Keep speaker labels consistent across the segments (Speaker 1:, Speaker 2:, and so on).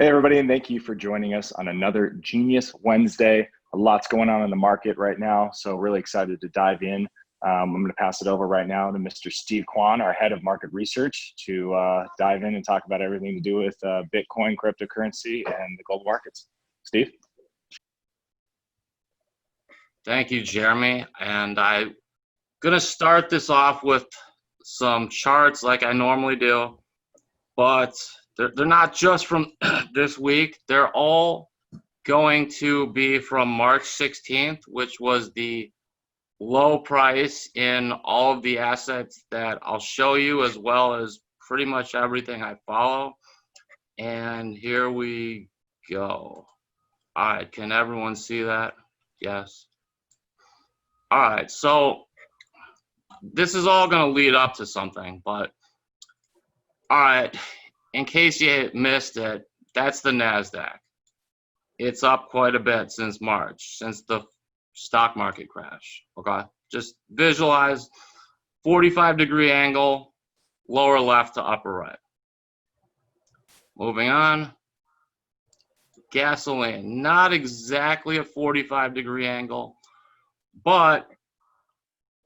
Speaker 1: Hey, everybody, and thank you for joining us on another Genius Wednesday. A lot's going on in the market right now, so really excited to dive in. I'm going to pass it over right now to Mr. Steve Kwan, our head of market research, to dive in and talk about everything to do with Bitcoin, cryptocurrency, and the global markets. Steve?
Speaker 2: Thank you, Jeremy. And I'm going to start this off with some charts like I normally do, but they're not just from this week. They're all going to be from March 16th, which was the low price in all of the assets that I'll show you, as well as pretty much everything I follow. And here we go. All right, can everyone see that? Yes. All right, so this is all going to lead up to something, but all right, in case you missed it, that's the NASDAQ. It's up quite a bit since March, since the stock market crash, okay? Just visualize 45-degree angle, lower left to upper right. Moving on, gasoline, not exactly a 45-degree angle, but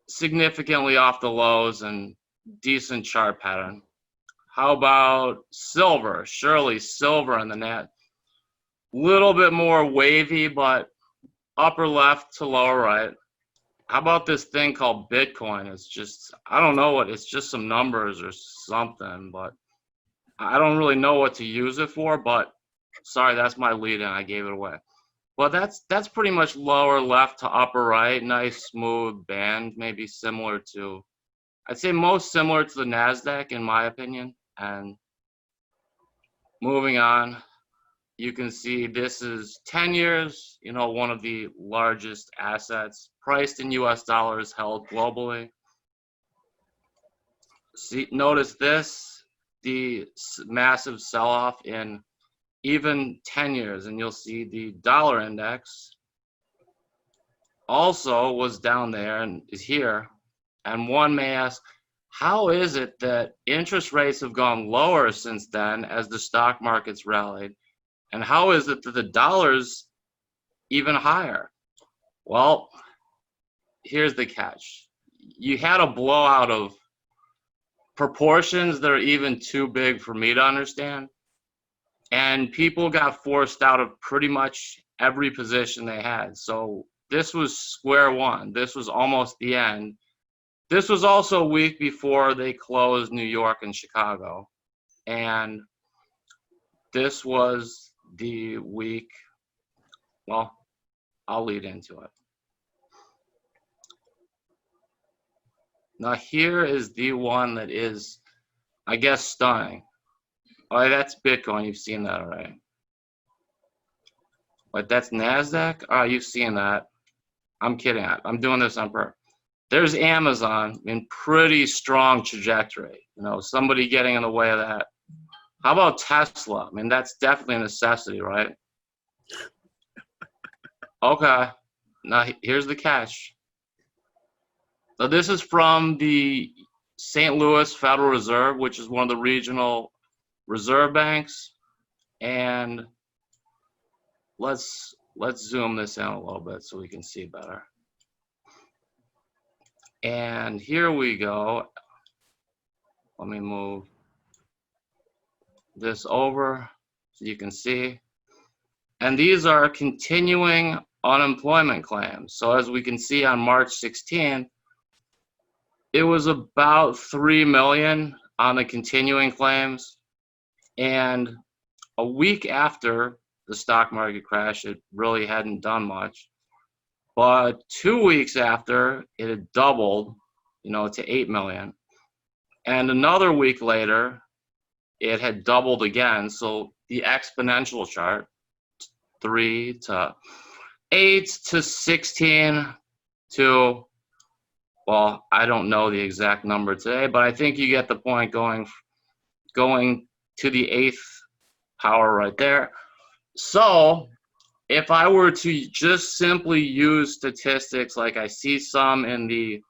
Speaker 2: significantly off the lows and decent chart pattern. How about silver? Surely silver in the net. Little bit more wavy, but upper left to lower right. How about this thing called Bitcoin? It's just, I don't know what, it's just some numbers or something, but I don't really know what to use it for, but sorry, that's my lead in, I gave it away. Well, that's pretty much lower left to upper right, nice smooth band, maybe similar to, I'd say most similar to the NASDAQ in my opinion. And moving on, you can see this is 10 years, you know, one of the largest assets priced in US dollars, held globally. See, notice this, the massive sell-off in even 10 years, and you'll see the dollar index also was down there and is here. And one may ask, how is it that interest rates have gone lower since then as the stock markets rallied? And how is it that the dollar's even higher? Well, here's the catch. You had a blowout of proportions that are even too big for me to understand. And people got forced out of pretty much every position they had. So this was square one. This was almost the end. This was also a week before they closed New York and Chicago. And this was the week, well, I'll lead into it. Now here is the one that is, I guess, stunning. Oh, that's Bitcoin, you've seen that already. But that's NASDAQ? Oh, you've seen that. I'm kidding, I'm doing this on purpose. There's Amazon in pretty strong trajectory. You know, somebody getting in the way of that. How about Tesla? I mean, that's definitely a necessity, right? Okay, now here's the catch. Now this is from the St. Louis Federal Reserve, which is one of the regional reserve banks. And let's zoom this in a little bit so we can see better. And here we go. Let me move this over so you can see. And these are continuing unemployment claims. So as we can see on March 16th, it was about 3 million on the continuing claims. And a week after the stock market crash, it really hadn't done much. But 2 weeks after, it had doubled, you know, to 8 million. And another week later, it had doubled again. So the exponential chart, 3 to 8 to 16 to, well, I don't know the exact number today, but I think you get the point, going to the 8th power right there. So if I were to just simply use statistics like I see some in the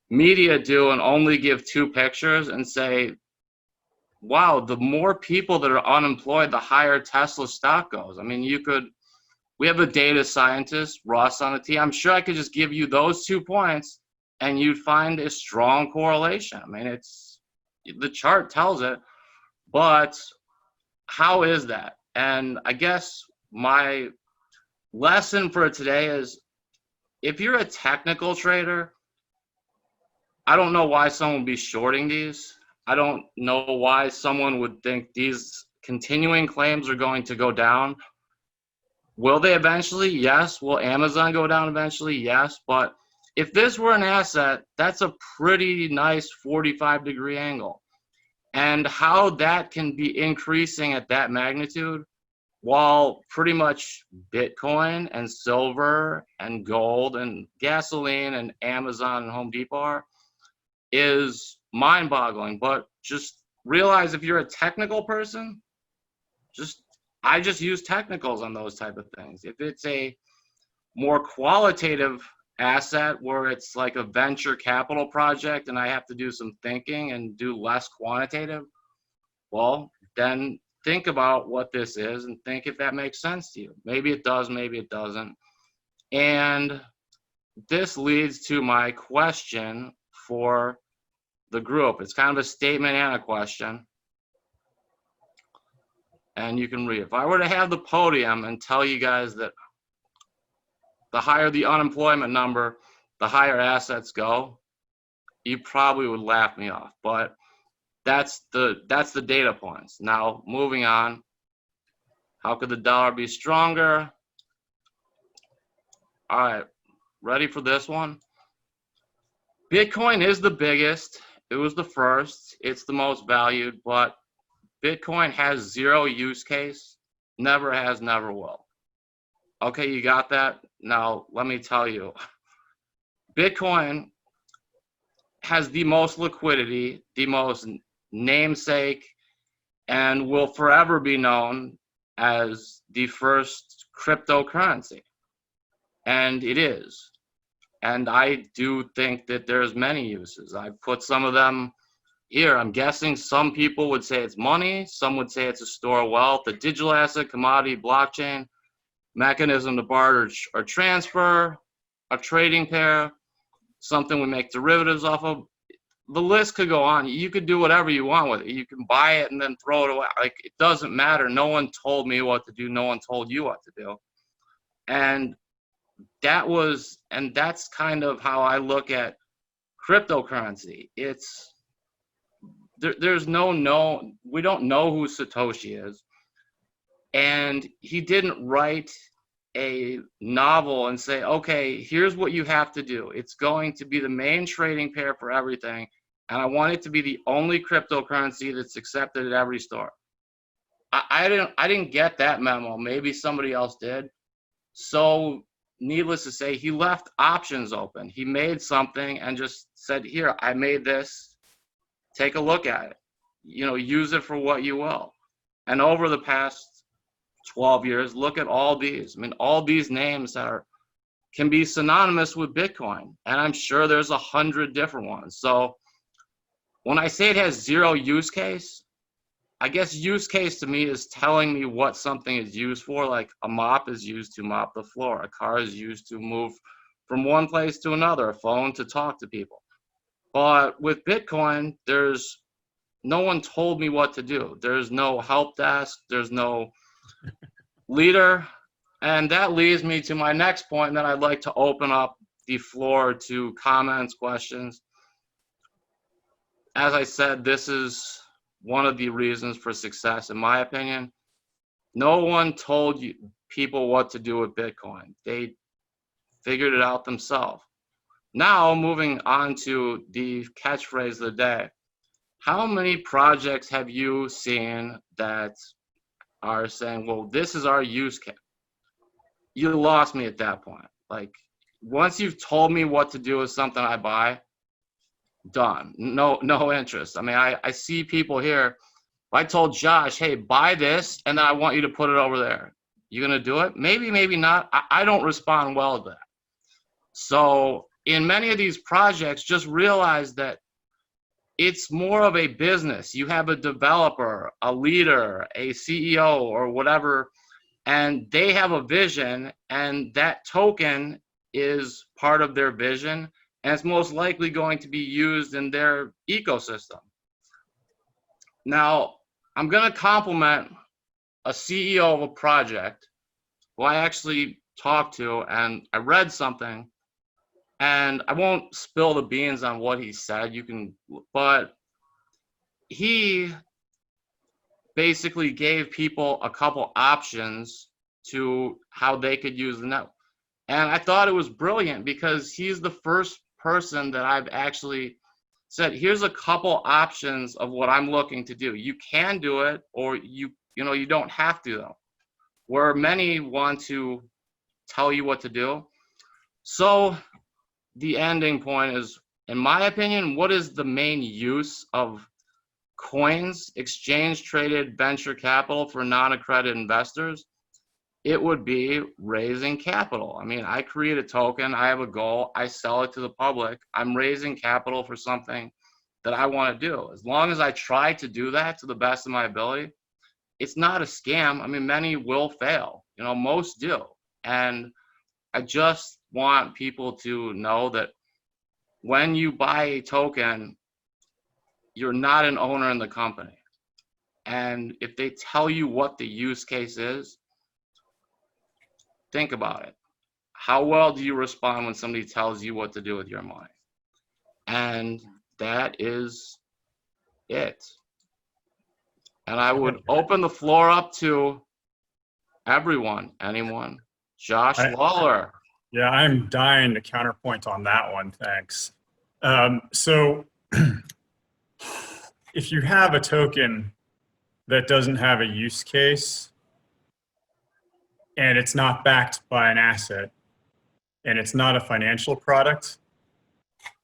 Speaker 2: media do and only give 2 pictures and say wow, the more people that are unemployed, the higher Tesla stock goes. I mean, we have a data scientist, Russ, on the team. I'm sure I could just give you those 2 points and you'd find a strong correlation. I mean, the chart tells it, but how is that? And I guess my lesson for today is, if you're a technical trader, I don't know why someone would be shorting these. I don't know why someone would think these continuing claims are going to go down. Will they eventually? Yes. Will Amazon go down eventually? Yes. But if this were an asset, that's a pretty nice 45-degree angle. And how that can be increasing at that magnitude while pretty much Bitcoin and silver and gold and gasoline and Amazon and Home Depot are, is mind-boggling. But just realize, if you're a technical person, I just use technicals on those type of things. If it's a more qualitative asset where it's like a venture capital project and I have to do some thinking and do less quantitative, well, then think about what this is and think if that makes sense to you. Maybe it does, maybe it doesn't. And this leads to my question for the group. It's kind of a statement and a question. And you can read. If I were to have the podium and tell you guys that the higher the unemployment number, the higher assets go, you probably would laugh me off. But that's the data points. Now, moving on, how could the dollar be stronger? All right, ready for this one? Bitcoin is the biggest. It was the first. It's the most valued, but Bitcoin has zero use case. Never has, never will. Okay, you got that? Now, let me tell you. Bitcoin has the most liquidity, the most namesake, and will forever be known as the first cryptocurrency. And it is. And I do think that there's many uses. I've put some of them here. I'm guessing some people would say it's money. Some would say it's a store of wealth, a digital asset, commodity, blockchain, mechanism to barter or transfer, a trading pair, something we make derivatives off of. The list could go on. You could do whatever you want with it. You can buy it and then throw it away. Like, it doesn't matter. No one told me what to do. No one told you what to do. And that's kind of how I look at cryptocurrency. It's there's we don't know who Satoshi is, and he didn't write a novel and say, okay, here's what you have to do. It's going to be the main trading pair for everything, and I want it to be the only cryptocurrency that's accepted at every store. I didn't get that memo. Maybe somebody else did. So needless to say, he left options open. He made something and just said, here, I made this. Take a look at it. Use it for what you will. And over the past 12 years, look at all these. I mean, all these names can be synonymous with Bitcoin. And I'm sure there's 100 different ones. So when I say it has zero use case, I guess use case to me is telling me what something is used for. Like a mop is used to mop the floor. A car is used to move from one place to another. A phone to talk to people. But with Bitcoin, there's no one told me what to do. There's no help desk. There's no leader. And that leads me to my next point, and then I'd like to open up the floor to comments, questions. As I said, this is one of the reasons for success, in my opinion. No one told people what to do with Bitcoin. They figured it out themselves. Now, moving on to the catchphrase of the day. How many projects have you seen that are saying, well, this is our use case? You lost me at that point. Like, once you've told me what to do with something I buy, done. No interest. I mean, I see people here. I told Josh, hey, buy this, and then I want you to put it over there. You gonna do it? Maybe, maybe not. I don't respond well to that. So in many of these projects, just realize that it's more of a business. You have a developer, a leader, a CEO, or whatever, and they have a vision, and that token is part of their vision, and it's most likely going to be used in their ecosystem. Now, I'm going to compliment a CEO of a project who I actually talked to, and I read something, and I won't spill the beans on what he said. But he basically gave people a couple options to how they could use the network. And I thought it was brilliant because he's the first person that I've actually said, here's a couple options of what I'm looking to do. You can do it, or you don't have to, though. Where many want to tell you what to do. So the ending point is, in my opinion, what is the main use of coins, exchange traded venture capital for non-accredited investors? It would be raising capital. I mean, I create a token, I have a goal, I sell it to the public. I'm raising capital for something that I want to do. As long as I try to do that to the best of my ability, it's not a scam. I mean, many will fail, most do. And I just want people to know that when you buy a token, you're not an owner in the company. And if they tell you what the use case is, think about it. How well do you respond when somebody tells you what to do with your money? And that is it. And I would open the floor up to everyone, anyone. Josh Lawler.
Speaker 3: Yeah, I'm dying to counterpoint on that one. Thanks. So if you have a token that doesn't have a use case and it's not backed by an asset and it's not a financial product,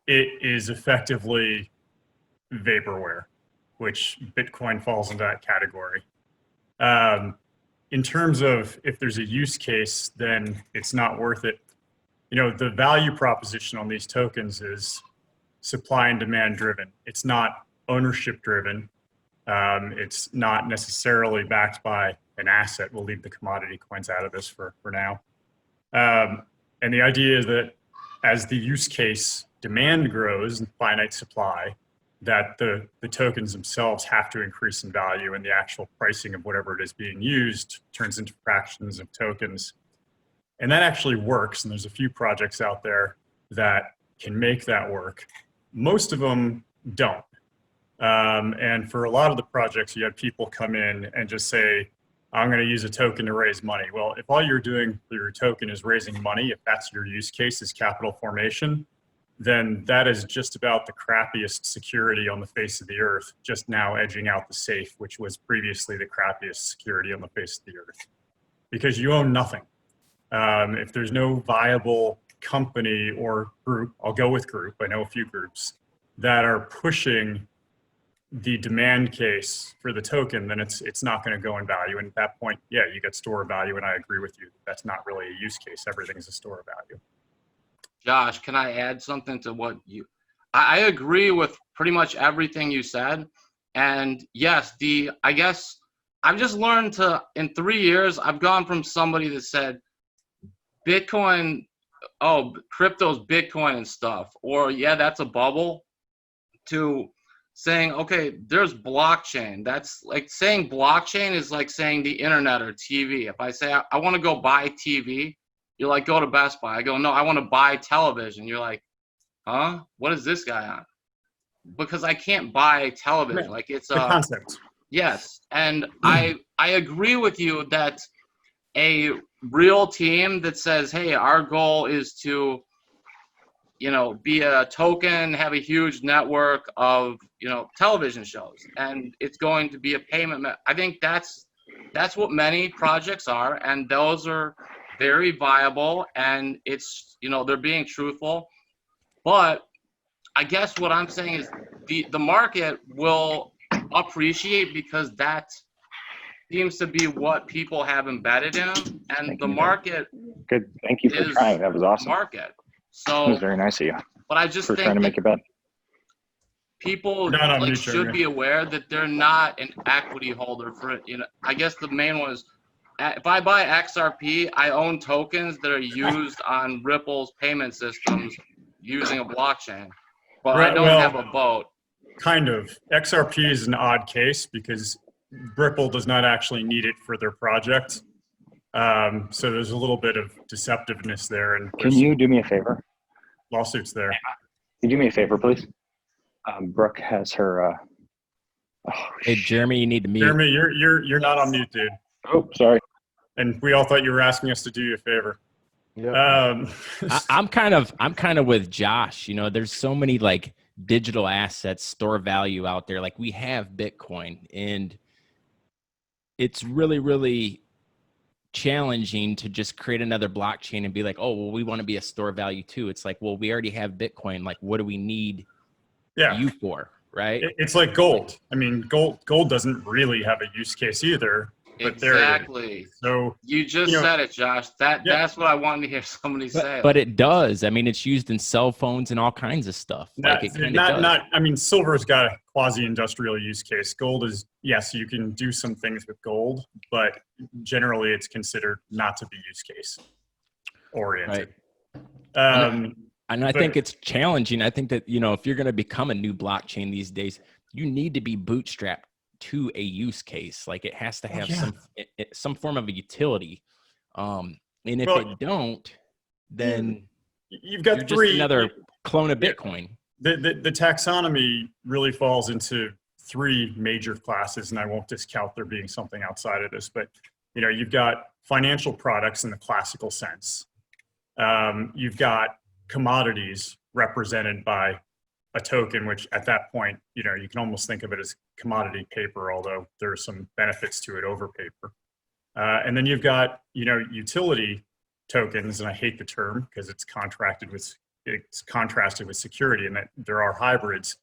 Speaker 3: it is effectively vaporware, which Bitcoin falls into that category. In terms of if there's a use case, then it's not worth it. The value proposition on these tokens is supply and demand driven. It's not ownership driven. It's not necessarily backed by an asset. We'll leave the commodity coins out of this for now. And the idea is that as the use case demand grows and finite supply, that the tokens themselves have to increase in value, and the actual pricing of whatever it is being used turns into fractions of tokens. And that actually works, and there's a few projects out there that can make that work. Most of them don't. And for a lot of the projects, you have people come in and just say, I'm going to use a token to raise money. Well, if all you're doing for your token is raising money, if that's your use case is capital formation, then that is just about the crappiest security on the face of the earth, just now edging out the safe, which was previously the crappiest security on the face of the earth. Because you own nothing. If there's no viable company or group, I'll go with group, I know a few groups, that are pushing the demand case for the token, then it's not going to go in value. And at that point, yeah, you get store of value, and I agree with you. That's not really a use case. Everything is a store of value.
Speaker 2: Josh, can I add something to what I agree with pretty much everything you said. And yes, I guess I've just learned in 3 years, I've gone from somebody that said Bitcoin, crypto's Bitcoin and stuff, or yeah, that's a bubble, to saying, okay, there's blockchain. That's like saying blockchain is like saying the internet or TV. If I say I want to go buy TV, you're like, go to Best Buy. I go, no, I want to buy television. You're like, huh? What is this guy on? Because I can't buy television. Like it's a
Speaker 3: concept.
Speaker 2: Yes. And I agree with you that a real team that says, hey, our goal is to, be a token, have a huge network of, television shows, and it's going to be a payment. I think that's what many projects are, and those are very viable, and it's, they're being truthful. But I guess what I'm saying is the market will appreciate, because that seems to be what people have embedded in them, and the market.
Speaker 1: Good. Thank you for trying. That was awesome.
Speaker 2: Market. So
Speaker 1: that was very nice of you.
Speaker 2: But I just
Speaker 1: for
Speaker 2: think
Speaker 1: trying to make it better.
Speaker 2: people
Speaker 3: Not on
Speaker 2: like
Speaker 3: mute,
Speaker 2: should
Speaker 3: Jeremy.
Speaker 2: be aware that they're not an equity holder for it. I guess the main one is if I buy XRP, I own tokens that are used on Ripple's payment systems using a blockchain, but I
Speaker 3: Right,
Speaker 2: don't have a vote.
Speaker 3: kind of. XRP is an odd case because Ripple does not actually need it for their project. So there's a little bit of deceptiveness there, and
Speaker 1: Can you do me a favor?
Speaker 3: lawsuits there.
Speaker 1: Can you do me a favor, please? Brooke has her.
Speaker 4: Hey, Jeremy, you need to mute.
Speaker 3: Jeremy, you're not on mute, dude.
Speaker 1: Oh, sorry.
Speaker 3: And we all thought you were asking us to do you a favor.
Speaker 5: Yeah.
Speaker 4: I'm kind of with Josh. There's so many like digital assets, store value out there. Like we have Bitcoin, and it's really, really challenging to just create another blockchain and be like, oh, well, we want to be a store value too. It's like, well, we already have Bitcoin. Like, what do we need you for? Right?
Speaker 3: It's like gold. I mean, gold doesn't really have a use case either. But
Speaker 2: Exactly.
Speaker 3: So
Speaker 2: you just said it, Josh. That's what I wanted to hear somebody say.
Speaker 4: But it does. I mean, it's used in cell phones and all kinds of stuff. Like it kind of does.
Speaker 3: I mean, silver's got a quasi-industrial use case. Gold is, yes, you can do some things with gold, but generally it's considered not to be use case oriented.
Speaker 4: Right. And I think it's challenging. I think that, if you're going to become a new blockchain these days, you need to be bootstrapped to a use case. Like it has to have some form of a utility. And if it don't, then
Speaker 3: you've got
Speaker 4: just another clone of Bitcoin.
Speaker 3: The taxonomy really falls into three major classes, and I won't discount there being something outside of this, but you've got financial products in the classical sense. You've got commodities represented by a token, which at that point, you can almost think of it as commodity paper, although there are some benefits to it over paper. And then you've got, utility tokens, and I hate the term because it's contrasted with security, and that there are hybrids.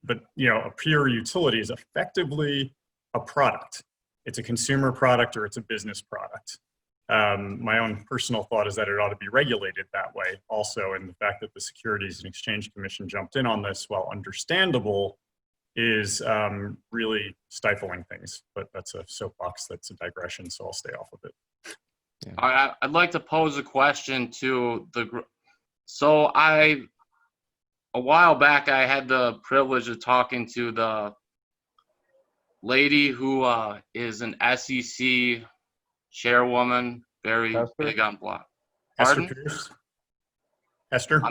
Speaker 3: But, a pure utility is effectively a product. It's a consumer product or it's a business product. My own personal thought is that it ought to be regulated that way also, and the fact that the Securities and Exchange Commission jumped in on this, while understandable, is really stifling things. But that's a soapbox, that's a digression, so I'll stay off of it.
Speaker 2: Yeah. All right, I'd like to pose a question to the group. So a while back, I had the privilege of talking to the lady who is an SEC chairwoman, very big on block.
Speaker 3: Hester
Speaker 2: Pardon?
Speaker 3: Pierce? Hester?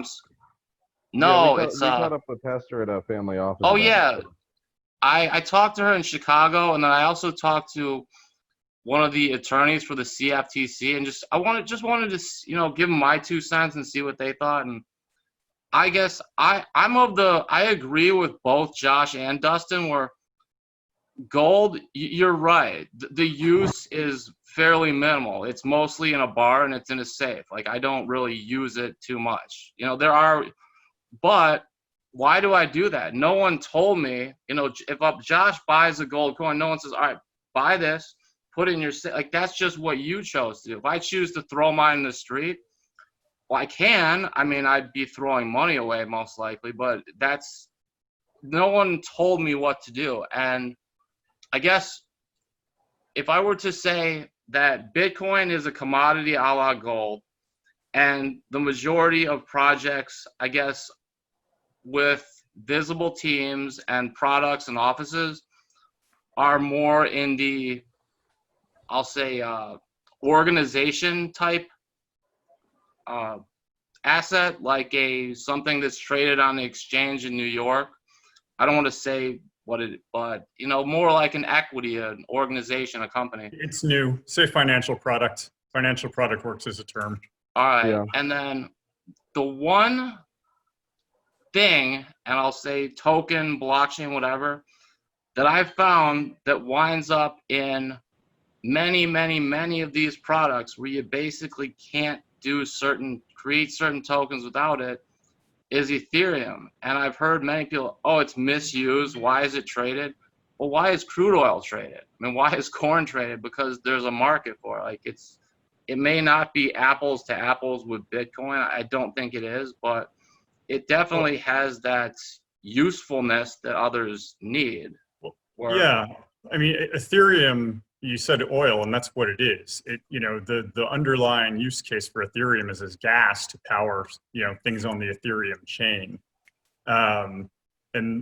Speaker 2: No,
Speaker 5: we
Speaker 2: it's
Speaker 5: caught up with Hester at a family office.
Speaker 2: Oh yeah, I talked to her in Chicago, and then I also talked to one of the attorneys for the CFTC, and I wanted to give them my 2 cents and see what they thought. And I guess I agree with both Josh and Dustin, where gold, you're right, the use is fairly minimal. It's mostly in a bar and it's in a safe. Like I don't really use it too much. But why do I do that? No one told me, if Josh buys a gold coin, no one says, all right, buy this, put it in your safe. Like that's just what you chose to do. If I choose to throw mine in the street, well, I can. I mean, I'd be throwing money away most likely, but no one told me what to do. And I guess if I were to say that Bitcoin is a commodity a la gold, and the majority of projects, I guess, with visible teams and products and offices are more in the, I'll say, organization type asset, like something that's traded on the exchange in New York. I don't want to say but more like an equity, an organization, a company.
Speaker 3: It's new. Say financial product. Financial product works as a term.
Speaker 2: All right.
Speaker 5: Yeah.
Speaker 2: And then the one thing, and I'll say token, blockchain, whatever, that I've found that winds up in many, many, many of these products where you basically can't create certain tokens without it, is Ethereum. And I've heard many people, oh, it's misused. Why is it traded? Well, why is crude oil traded? I mean, why is corn traded? Because there's a market for it. Like it may not be apples to apples with Bitcoin. I don't think it is, but it definitely has that usefulness that others need. Or,
Speaker 3: Yeah, I mean, Ethereum, you said oil, and that's what it is. The underlying use case for Ethereum is as gas to power, things on the Ethereum chain. And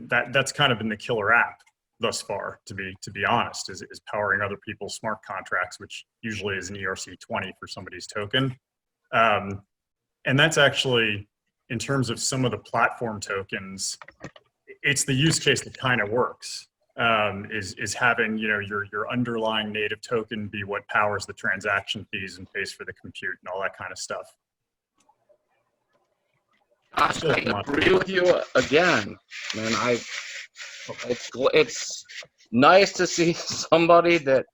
Speaker 3: that's kind of been the killer app thus far, to be honest, is powering other people's smart contracts, which usually is an ERC20 for somebody's token. And that's actually, in terms of some of the platform tokens, it's the use case that kind of works. Is having your underlying native token be what powers the transaction fees and pays for the compute and all that kind of stuff.
Speaker 2: I agree with you again, man. It's nice to see somebody that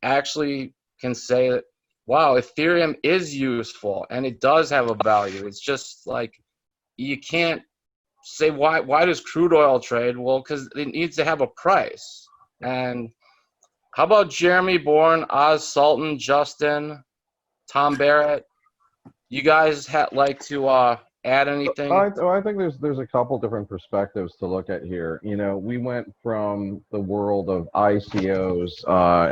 Speaker 2: actually can say that, wow, Ethereum is useful and it does have a value. It's just like, you can't say why does crude oil trade? Well, because it needs to have a price. And how about Jeremy Bourne, Oz Sultan, Justin, Tom Barrett? You guys like to add anything?
Speaker 5: I think there's a couple different perspectives to look at here. We went from the world of ICOs,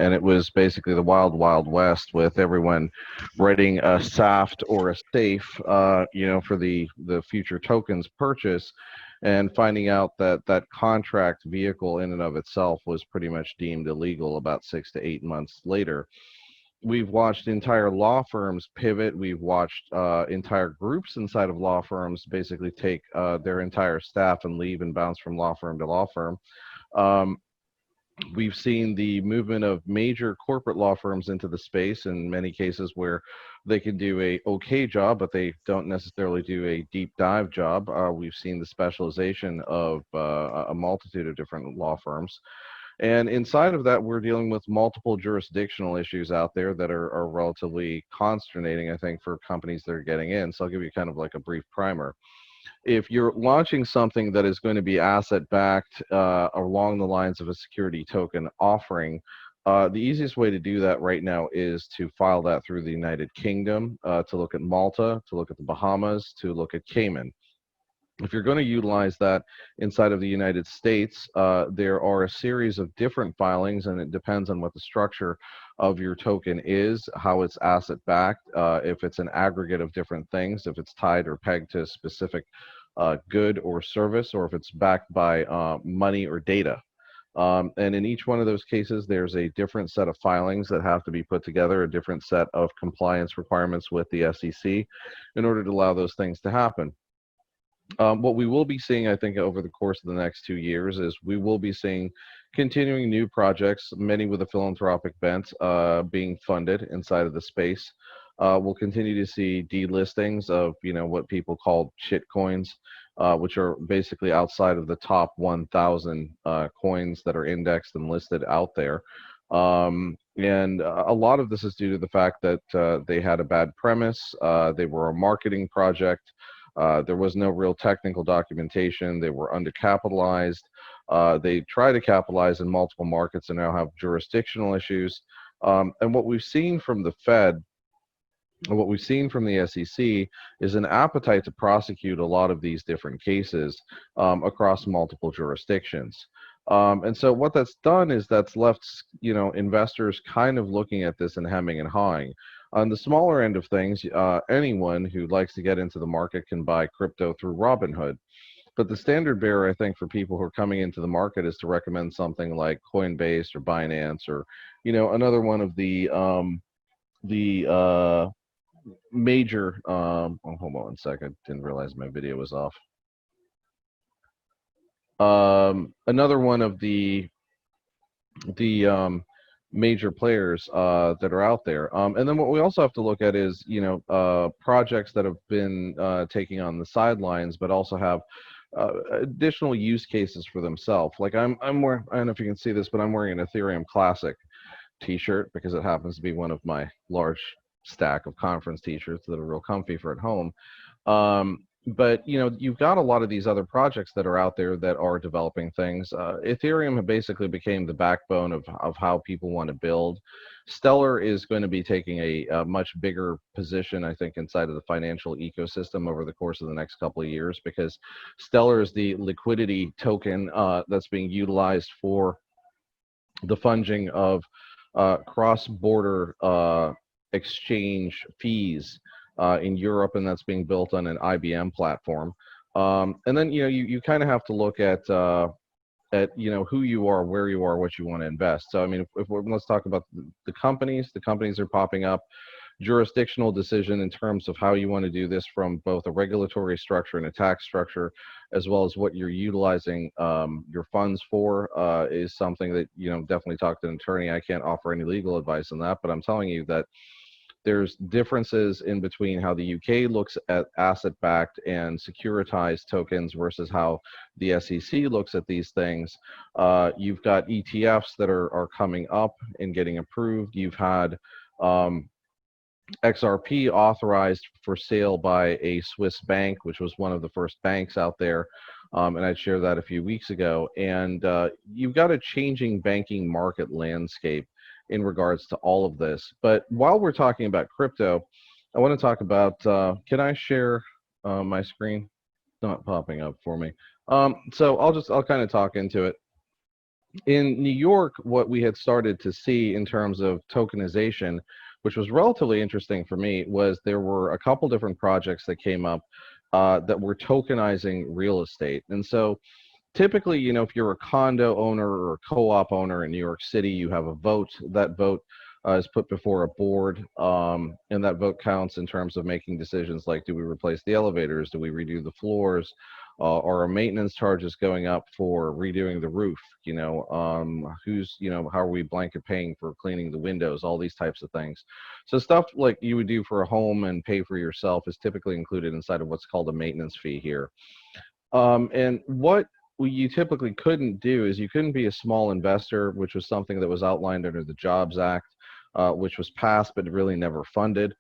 Speaker 5: and it was basically the wild, wild west with everyone writing a SAFT or a SAFE, for the future tokens purchase, and finding out that contract vehicle in and of itself was pretty much deemed illegal about 6 to 8 months later. We've watched entire law firms pivot. We've watched entire groups inside of law firms basically take their entire staff and leave and bounce from law firm to law firm. We've seen the movement of major corporate law firms into the space in many cases where they can do a okay job, but they don't necessarily do a deep dive job. We've seen the specialization of a multitude of different law firms. And inside of that, we're dealing with multiple jurisdictional issues out there that are relatively consternating, I think, for companies that are getting in. So I'll give you kind of like a brief primer. If you're launching something that is going to be asset-backed along the lines of a security token offering, the easiest way to do that right now is to file that through the United Kingdom, to look at Malta, to look at the Bahamas, to look at Cayman. If you're going to utilize that inside of the United States, there are a series of different filings, and it depends on what the structure of your token is, how it's asset backed, if it's an aggregate of different things, if it's tied or pegged to a specific good or service, or if it's backed by money or data. And in each one of those cases, there's a different set of filings that have to be put together, a different set of compliance requirements with the SEC in order to allow those things to happen. What we will be seeing, I think, over the course of the next 2 years is we will be seeing continuing new projects, many with a philanthropic bent, being funded inside of the space. We'll continue to see delistings of, what people call shit coins, which are basically outside of the top 1,000 coins that are indexed and listed out there. And a lot of this is due to the fact that they had a bad premise. They were a marketing project. There was no real technical documentation. They were undercapitalized. They try to capitalize in multiple markets and now have jurisdictional issues. And what we've seen from the Fed, what we've seen from the SEC is an appetite to prosecute a lot of these different cases across multiple jurisdictions. And so what that's done is that's left, investors kind of looking at this and hemming and hawing. On the smaller end of things, anyone who likes to get into the market can buy crypto through Robinhood. But the standard bearer, I think, for people who are coming into the market is to recommend something like Coinbase or Binance or, another one of the major, hold on 1 second, didn't realize my video was off. Another one of the major players that are out there. And then what we also have to look at is, projects that have been taking on the sidelines, but also have additional use cases for themselves. Like I'm wearing, I don't know if you can see this, but I'm wearing an Ethereum Classic t-shirt because it happens to be one of my large stack of conference t-shirts that are real comfy for at home. but you've got a lot of these other projects that are out there that are developing things. Ethereum basically became the backbone of how people want to build. Stellar is going to be taking a much bigger position, I think, inside of the financial ecosystem over the course of the next couple of years, because Stellar is the liquidity token that's being utilized for the funding of cross-border exchange fees in Europe, and that's being built on an IBM platform. And then you kind of have to look at who you are, where you are, what you want to invest. So I mean, let's talk about the companies. The companies are popping up. Jurisdictional decision in terms of how you want to do this, from both a regulatory structure and a tax structure, as well as what you're utilizing your funds for, is something that definitely talk to an attorney. I can't offer any legal advice on that, but I'm telling you that there's differences in between how the UK looks at asset-backed and securitized tokens versus how the SEC looks at these things. You've got ETFs that are coming up and getting approved. You've had XRP authorized for sale by a Swiss bank, which was one of the first banks out there. And I shared that a few weeks ago. And you've got a changing banking market landscape in regards to all of this. But while we're talking about crypto, I want to talk about, can I share my screen? It's not popping up for me. So I'll kind of talk into it. In New York, what we had started to see in terms of tokenization, which was relatively interesting for me, was there were a couple different projects that came up that were tokenizing real estate. And so typically, if you're a condo owner or a co-op owner in New York City, you have a vote. That vote is put before a board, and that vote counts in terms of making decisions like, do we replace the elevators? Do we redo the floors? Are our maintenance charges going up for redoing the roof? How are we blanket paying for cleaning the windows? All these types of things. So stuff like you would do for a home and pay for yourself is typically included inside of what's called a maintenance fee here. And what you typically couldn't do is you couldn't be a small investor, which was something that was outlined under the Jobs Act, which was passed but really never funded.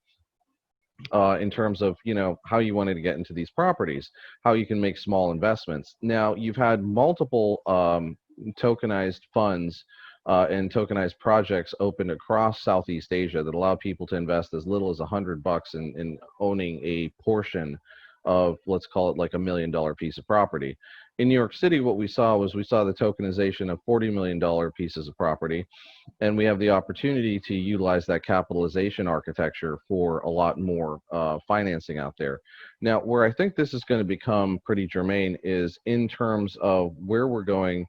Speaker 5: In terms of how you wanted to get into these properties, how you can make small investments. Now you've had multiple tokenized funds and tokenized projects opened across Southeast Asia that allow people to invest as little as $100 in owning a portion of, let's call it like $1 million piece of property. In New York City, what we saw the tokenization of $40 million pieces of property, and we have the opportunity to utilize that capitalization architecture for a lot more financing out there. Now, where I think this is going to become pretty germane is in terms of where we're going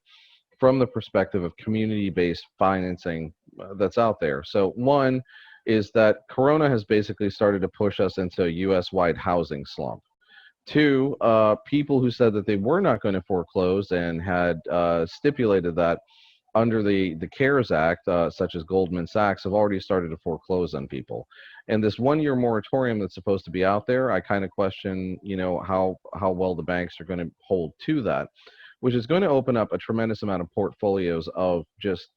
Speaker 5: from the perspective of community-based financing that's out there. So one is that Corona has basically started to push us into a US-wide housing slump. Two, people who said that they were not going to foreclose and had stipulated that under the CARES Act, such as Goldman Sachs, have already started to foreclose on people. And this one-year moratorium that's supposed to be out there, I kind of question, how well the banks are going to hold to that, which is going to open up a tremendous amount of portfolios of just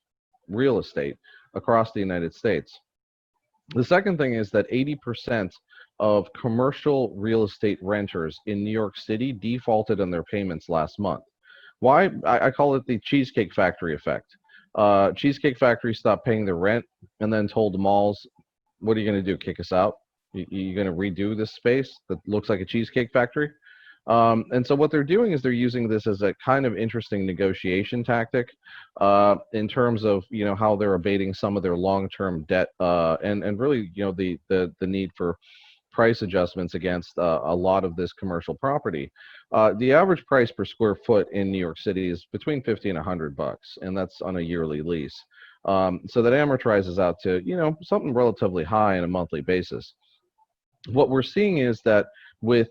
Speaker 5: real estate across the United States. The second thing is that 80% of commercial real estate renters in New York City defaulted on their payments last month. Why? I call it the Cheesecake Factory effect. Cheesecake Factory stopped paying their rent and then told the malls, what are you going to do, kick us out? You're going to redo this space that looks like a Cheesecake Factory? And so what they're doing is they're using this as a kind of interesting negotiation tactic in terms of, how they're abating some of their long-term debt and really, the need for price adjustments against a lot of this commercial property. The average price per square foot in New York City is between $50 and $100, and that's on a yearly lease. So that amortizes out to, something relatively high on a monthly basis. What we're seeing is that with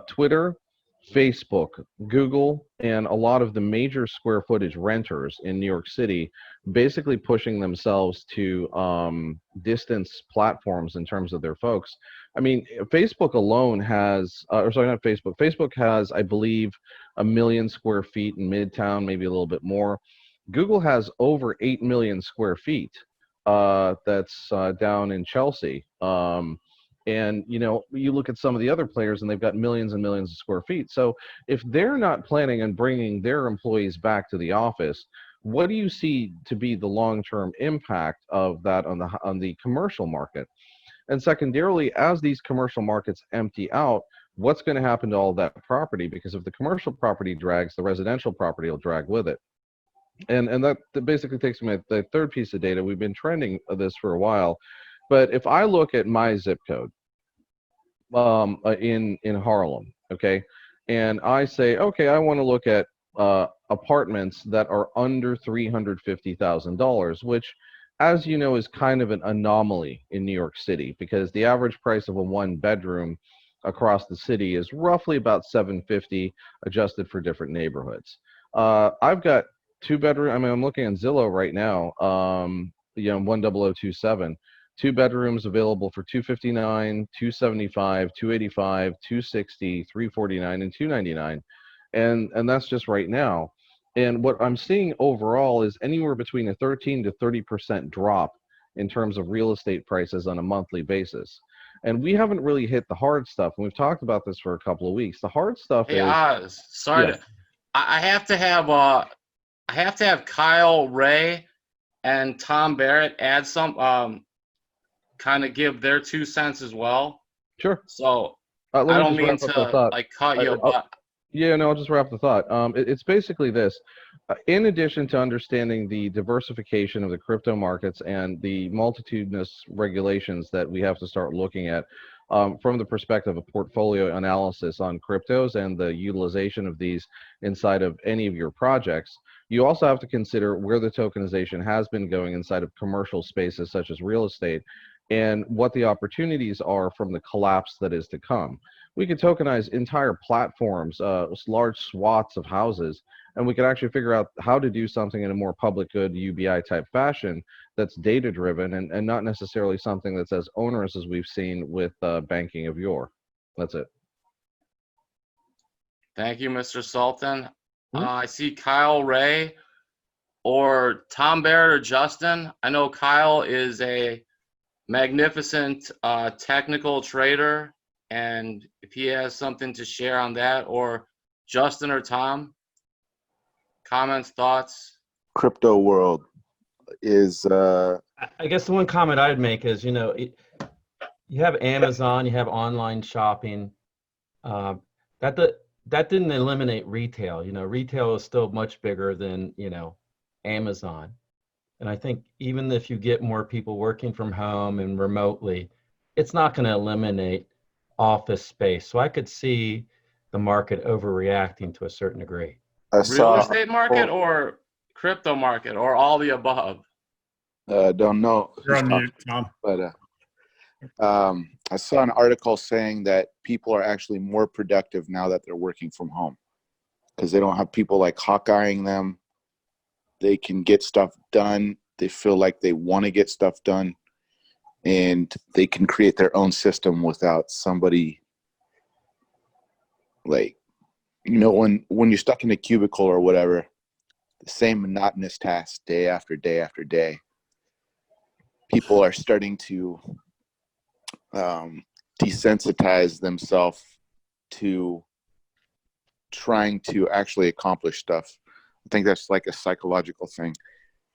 Speaker 5: Twitter, Facebook, Google, and a lot of the major square footage renters in New York City basically pushing themselves to distance platforms in terms of their folks. I mean, Facebook alone has, Facebook has, I believe, 1 million square feet in Midtown, maybe a little bit more. Google has over 8 million square feet that's down in Chelsea. And, you know, you look at some of the other players and they've got millions and millions of square feet. So if they're not planning on bringing their employees back to the office, what do you see to be the long-term impact of that on the commercial market? And secondarily, as these commercial markets empty out, what's going to happen to all that property? Because if the commercial property drags, the residential property will drag with it. And that basically takes me to the third piece of data. We've been trending this for a while, but if I look at my zip code in Harlem, okay, and I say, okay, I want to look at apartments that are under $350,000, which, as you know, is kind of an anomaly in New York City, because the average price of a one-bedroom across the city is roughly about $750, adjusted for different neighborhoods. I've got two-bedroom. I mean, I'm looking at Zillow right now. 10027. Two bedrooms available for $259, $275, $285, $260, $349, and $299, and that's just right now. And what I'm seeing overall is anywhere between a 13 to 30% drop in terms of real estate prices on a monthly basis. And we haven't really hit the hard stuff. And we've talked about this for a couple of weeks. The hard stuff
Speaker 2: Hey,
Speaker 5: is
Speaker 2: Oz, sorry,
Speaker 5: yeah.
Speaker 2: I have to have Kyle Ray and Tom Barrett add some, kind of give their 2 cents as well.
Speaker 5: Sure.
Speaker 2: So
Speaker 5: Let
Speaker 2: I
Speaker 5: me
Speaker 2: don't
Speaker 5: just
Speaker 2: mean
Speaker 5: wrap up that
Speaker 2: to
Speaker 5: thought.
Speaker 2: like cut you, but
Speaker 5: Yeah, no, I'll just wrap the thought. It's basically this. In addition to understanding the diversification of the crypto markets and the multitudinous regulations that we have to start looking at from the perspective of portfolio analysis on cryptos and the utilization of these inside of any of your projects, you also have to consider where the tokenization has been going inside of commercial spaces such as real estate, and what the opportunities are from the collapse that is to come. We could tokenize entire platforms, large swaths of houses, and we could actually figure out how to do something in a more public good UBI type fashion that's data driven, and not necessarily something that's as onerous as we've seen with banking of yore. That's it.
Speaker 2: thank you, Mr. Sultan. I see Kyle Ray or Tom Barrett or Justin. I know Kyle is a magnificent technical trader, and if he has something to share on that, or Justin or Tom, comments, thoughts.
Speaker 6: Crypto world is
Speaker 7: I guess the one comment I'd make is, you know, you have Amazon, you have online shopping. That didn't eliminate retail. You know, retail is still much bigger than, you know, Amazon. And I think even if you get more people working from home and remotely, it's not going to eliminate office space. So I could see the market overreacting to a certain degree.
Speaker 2: Real estate market or crypto market or all the above?
Speaker 6: Don't know.
Speaker 3: You're on mute, Tom.
Speaker 6: But I saw an article saying that people are actually more productive now that they're working from home because they don't have people like hawkeyeing them. They can get stuff done. They feel like they want to get stuff done, and they can create their own system without somebody, like, you know, when you're stuck in a cubicle or whatever, the same monotonous tasks day after day after day, people are starting to desensitize themselves to trying to actually accomplish stuff. I think that's like a psychological thing.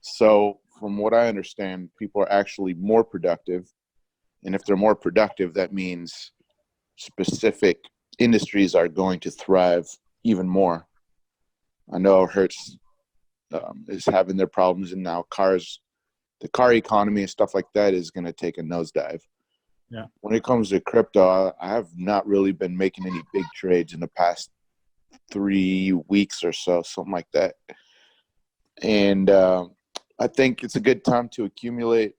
Speaker 6: So from what I understand, people are actually more productive. And if they're more productive, that means specific industries are going to thrive even more. I know Hertz is having their problems, and now the car economy and stuff like that is going to take a nosedive.
Speaker 3: Yeah.
Speaker 6: When it comes to crypto, I have not really been making any big trades in the past 3 weeks or so, something like that. And I think it's a good time to accumulate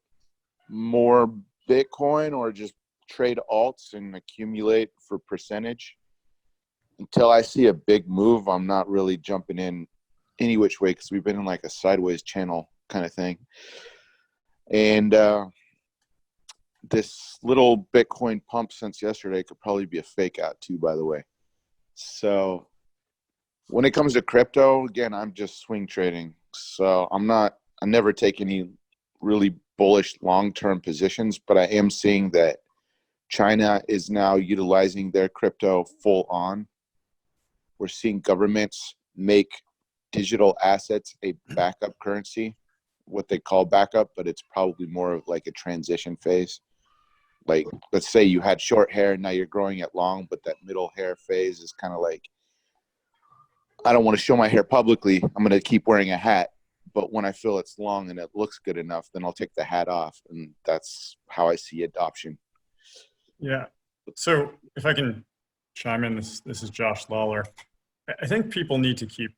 Speaker 6: more Bitcoin or just trade alts and accumulate for percentage. Until I see a big move, I'm not really jumping in any which way because we've been in like a sideways channel kind of thing. And this little Bitcoin pump since yesterday could probably be a fake out too, by the way. So when it comes to crypto, again, I'm just swing trading. So I never take any really bullish long-term positions, but I am seeing that China is now utilizing their crypto full on. We're seeing governments make digital assets a backup currency, what they call backup, but it's probably more of like a transition phase. Like, let's say you had short hair, now you're growing it long, but that middle hair phase is kind of like, I don't want to show my hair publicly. I'm going to keep wearing a hat. But when I feel it's long and it looks good enough, then I'll take the hat off. And that's how I see adoption.
Speaker 3: Yeah. So if I can chime in, this is Josh Lawler. I think people need to keep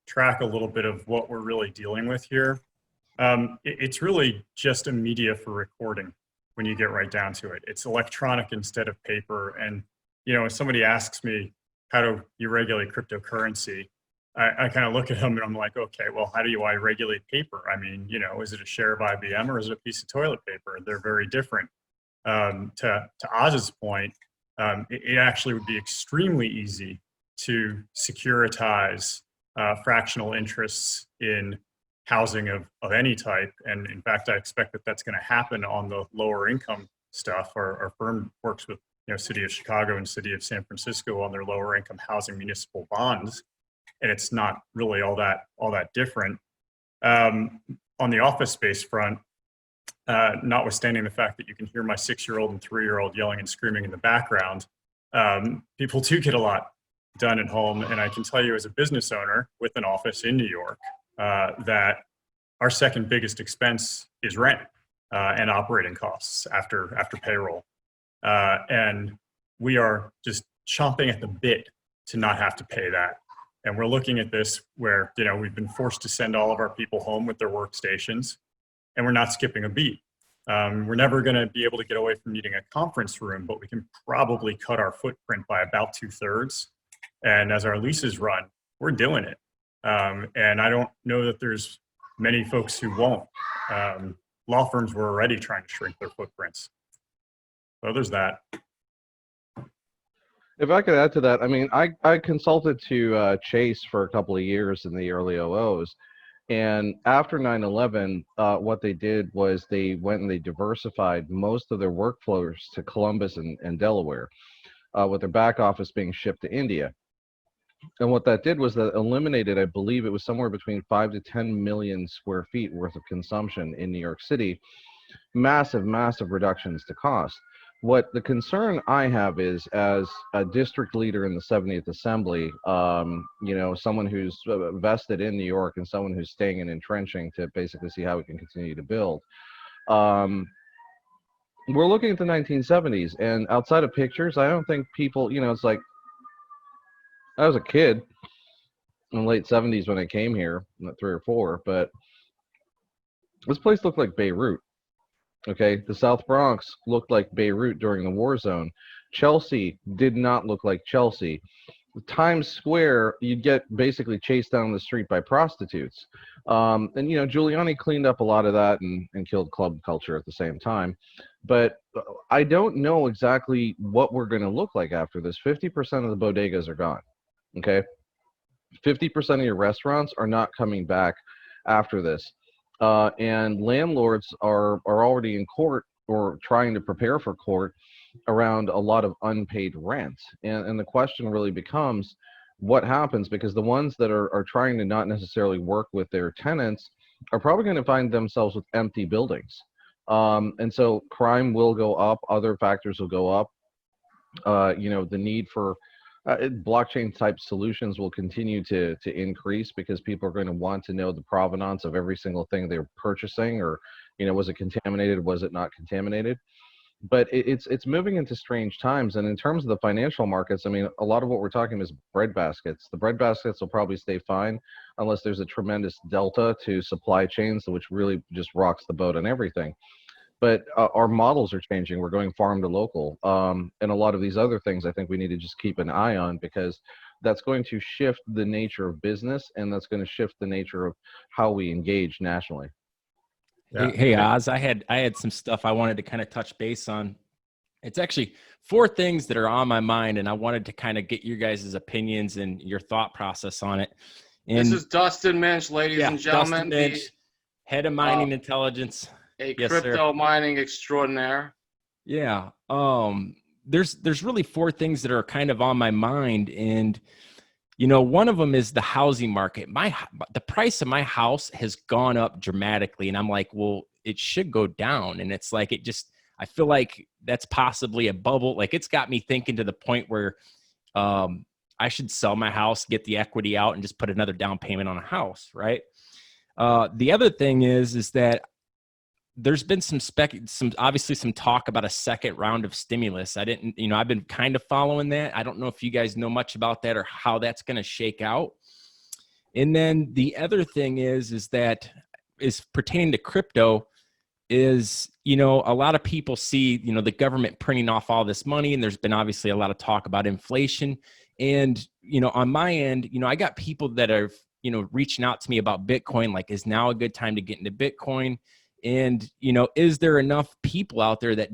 Speaker 3: track a little bit of what we're really dealing with here. It's really just a media for recording when you get right down to it. It's electronic instead of paper. And, you know, if somebody asks me, how do you regulate cryptocurrency? I kind of look at them and I'm like, okay, well, how do I regulate paper? I mean, you know, is it a share of IBM or is it a piece of toilet paper? They're very different. To Oz's point, it actually would be extremely easy to securitize fractional interests in housing of any type. And in fact, I expect that that's going to happen on the lower income stuff. Our firm works with, you know, City of Chicago and City of San Francisco on their lower income housing municipal bonds. And it's not really all that different. On the office space front, notwithstanding the fact that you can hear my 6-year-old and 3-year-old yelling and screaming in the background, people do get a lot done at home. And I can tell you as a business owner with an office in New York, that our second biggest expense is rent and operating costs after payroll. And we are just chomping at the bit to not have to pay that. And we're looking at this where, you know, we've been forced to send all of our people home with their workstations, and we're not skipping a beat. We're never going to be able to get away from needing a conference room, but we can probably cut our footprint by about 2/3. And as our leases run, we're doing it. And I don't know that there's many folks who won't. Law firms were already trying to shrink their footprints. So there's that.
Speaker 5: If I could add to that, I mean, I consulted to Chase for a couple of years in the early 00s. And after 9/11, what they did was they went and they diversified most of their workflows to Columbus and Delaware, with their back office being shipped to India. And what that did was that eliminated, I believe it was somewhere between 5 to 10 million square feet worth of consumption in New York City. Massive, massive reductions to cost. What the concern I have is, as a district leader in the 70th Assembly, you know, someone who's vested in New York and someone who's staying and entrenching to basically see how we can continue to build. We're looking at the 1970s, and outside of pictures, I don't think people, you know, it's like, I was a kid in the late 70s when I came here, not 3 or 4, but this place looked like Beirut. Okay, the South Bronx looked like Beirut during the war zone. Chelsea did not look like Chelsea. Times Square, you'd get basically chased down the street by prostitutes. And, you know, Giuliani cleaned up a lot of that and killed club culture at the same time. But I don't know exactly what we're going to look like after this. 50% of the bodegas are gone. Okay, 50% of your restaurants are not coming back after this. And landlords are already in court or trying to prepare for court around a lot of unpaid rent. And the question really becomes, what happens? Because the ones that are trying to not necessarily work with their tenants are probably going to find themselves with empty buildings. And so crime will go up, other factors will go up. You know, the need for blockchain type solutions will continue to increase because people are going to want to know the provenance of every single thing they're purchasing, or, you know, was it contaminated, was it not contaminated? But it's moving into strange times. And in terms of the financial markets, I mean, a lot of what we're talking is bread baskets. The bread baskets will probably stay fine unless there's a tremendous delta to supply chains, which really just rocks the boat on everything. But our models are changing. We're going farm to local. And a lot of these other things I think we need to just keep an eye on, because that's going to shift the nature of business, and that's going to shift the nature of how we engage nationally.
Speaker 3: Yeah.
Speaker 4: Hey, Oz, I had some stuff I wanted to kind of touch base on. It's actually 4 things that are on my mind, and I wanted to kind of get your guys' opinions and your thought process on it. And
Speaker 2: This is Dustin Minch, ladies and gentlemen.
Speaker 4: Dustin Minch, head of mining intelligence.
Speaker 2: A
Speaker 4: Yes,
Speaker 2: crypto
Speaker 4: sir.
Speaker 2: mining extraordinaire.
Speaker 4: Yeah. there's really four things that are kind of on my mind. And, you know, one of them is the housing market. The price of my house has gone up dramatically. And I'm like, well, it should go down. And it's like, I feel like that's possibly a bubble. Like, it's got me thinking to the point where I should sell my house, get the equity out, and just put another down payment on a house, right? The other thing is that there's been some obviously some talk about a second round of stimulus. I've been kind of following that. I don't know if you guys know much about that or how that's going to shake out. And then the other thing is that is pertaining to crypto is, you know, a lot of people see, you know, the government printing off all this money, and there's been obviously a lot of talk about inflation. And, you know, on my end, you know, I got people that are, you know, reaching out to me about Bitcoin, like, is now a good time to get into Bitcoin? And, you know, is there enough people out there that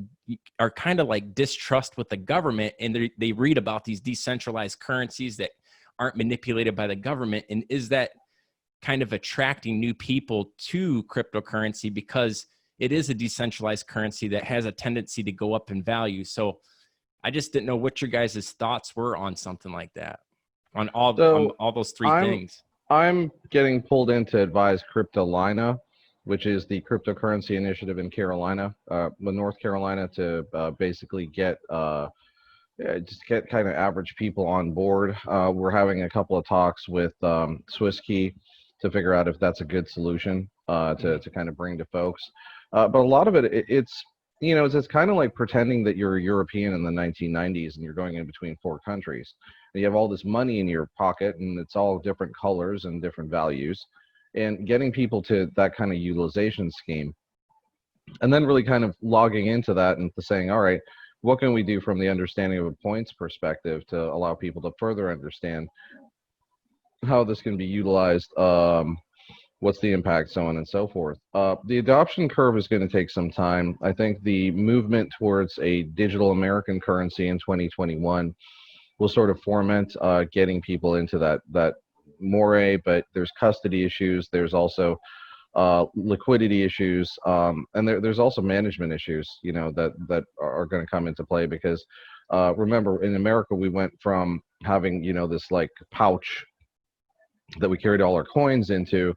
Speaker 4: are kind of like distrust with the government, and they read about these decentralized currencies that aren't manipulated by the government? And is that kind of attracting new people to cryptocurrency because it is a decentralized currency that has a tendency to go up in value? So I just didn't know what your guys' thoughts were on something like that, on all those three things.
Speaker 5: I'm getting pulled in to advise Cryptolina, which is the cryptocurrency initiative in Carolina, North Carolina, to basically get kind of average people on board. We're having a couple of talks with SwissKey to figure out if that's a good solution to kind of bring to folks. But a lot of it's you know, it's kind of like pretending that you're a European in the 1990s and you're going in between four countries. And you have all this money in your pocket, and it's all different colors and different values. And getting people to that kind of utilization scheme, and then really kind of logging into that and saying, all right, what can we do from the understanding of a points perspective to allow people to further understand how this can be utilized, what's the impact, so on and so forth. The adoption curve is going to take some time. I think the movement towards a digital American currency in 2021 will sort of foment getting people into that moray, but there's custody issues. There's also liquidity issues, and there's also management issues, you know, that are going to come into play because remember, in America, we went from having, you know, this like pouch that we carried all our coins into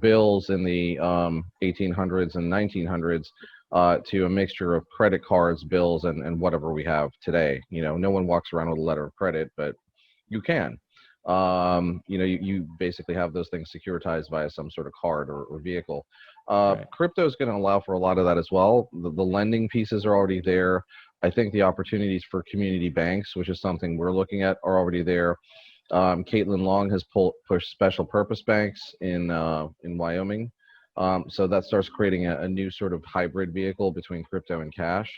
Speaker 5: bills in the 1800s and 1900s to a mixture of credit cards, bills, and whatever we have today. You know, no one walks around with a letter of credit, but you can. You know, you basically have those things securitized via some sort of card or vehicle. Right. Crypto is going to allow for a lot of that as well. The lending pieces are already there. I think the opportunities for community banks, which is something we're looking at, are already there. Caitlin Long has pushed special purpose banks in Wyoming. So that starts creating a new sort of hybrid vehicle between crypto and cash.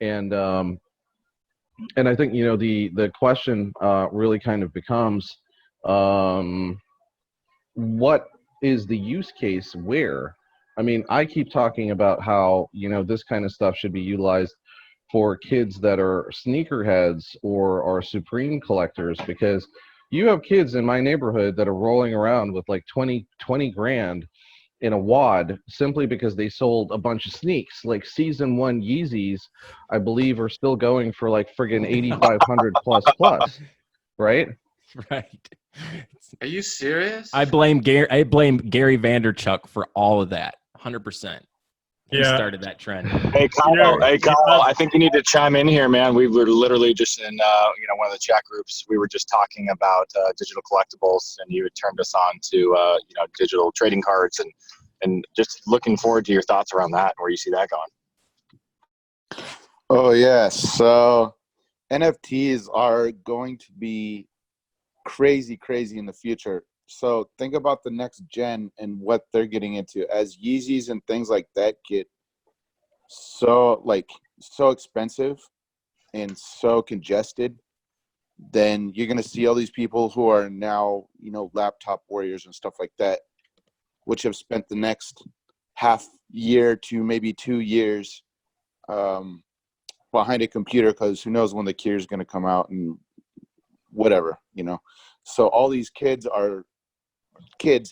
Speaker 5: And I think, you know, the question really kind of becomes, what is the use case where? I mean, I keep talking about how, you know, this kind of stuff should be utilized for kids that are sneakerheads or are Supreme collectors, because you have kids in my neighborhood that are rolling around with like 20 grand in a wad simply because they sold a bunch of sneaks. Like season 1 Yeezys, I believe, are still going for like friggin' 8,500 plus, right?
Speaker 4: Right.
Speaker 2: Are you serious?
Speaker 4: I blame Gary Vaynerchuk for all of that. 100%. He started that trend.
Speaker 1: Hey Kyle, I think you need to chime in here, man. We were literally just in one of the chat groups. We were just talking about digital collectibles, and you had turned us on to digital trading cards, and just looking forward to your thoughts around that and where you see that going.
Speaker 6: Oh yes, so NFTs are going to be crazy in the future. So think about the next gen and what they're getting into as Yeezys and things like that get so expensive and so congested. Then you're going to see all these people who are now, you know, laptop warriors and stuff like that, which have spent the next half year to maybe 2 years behind a computer, because who knows when the cure is going to come out and whatever, you know. So all these kids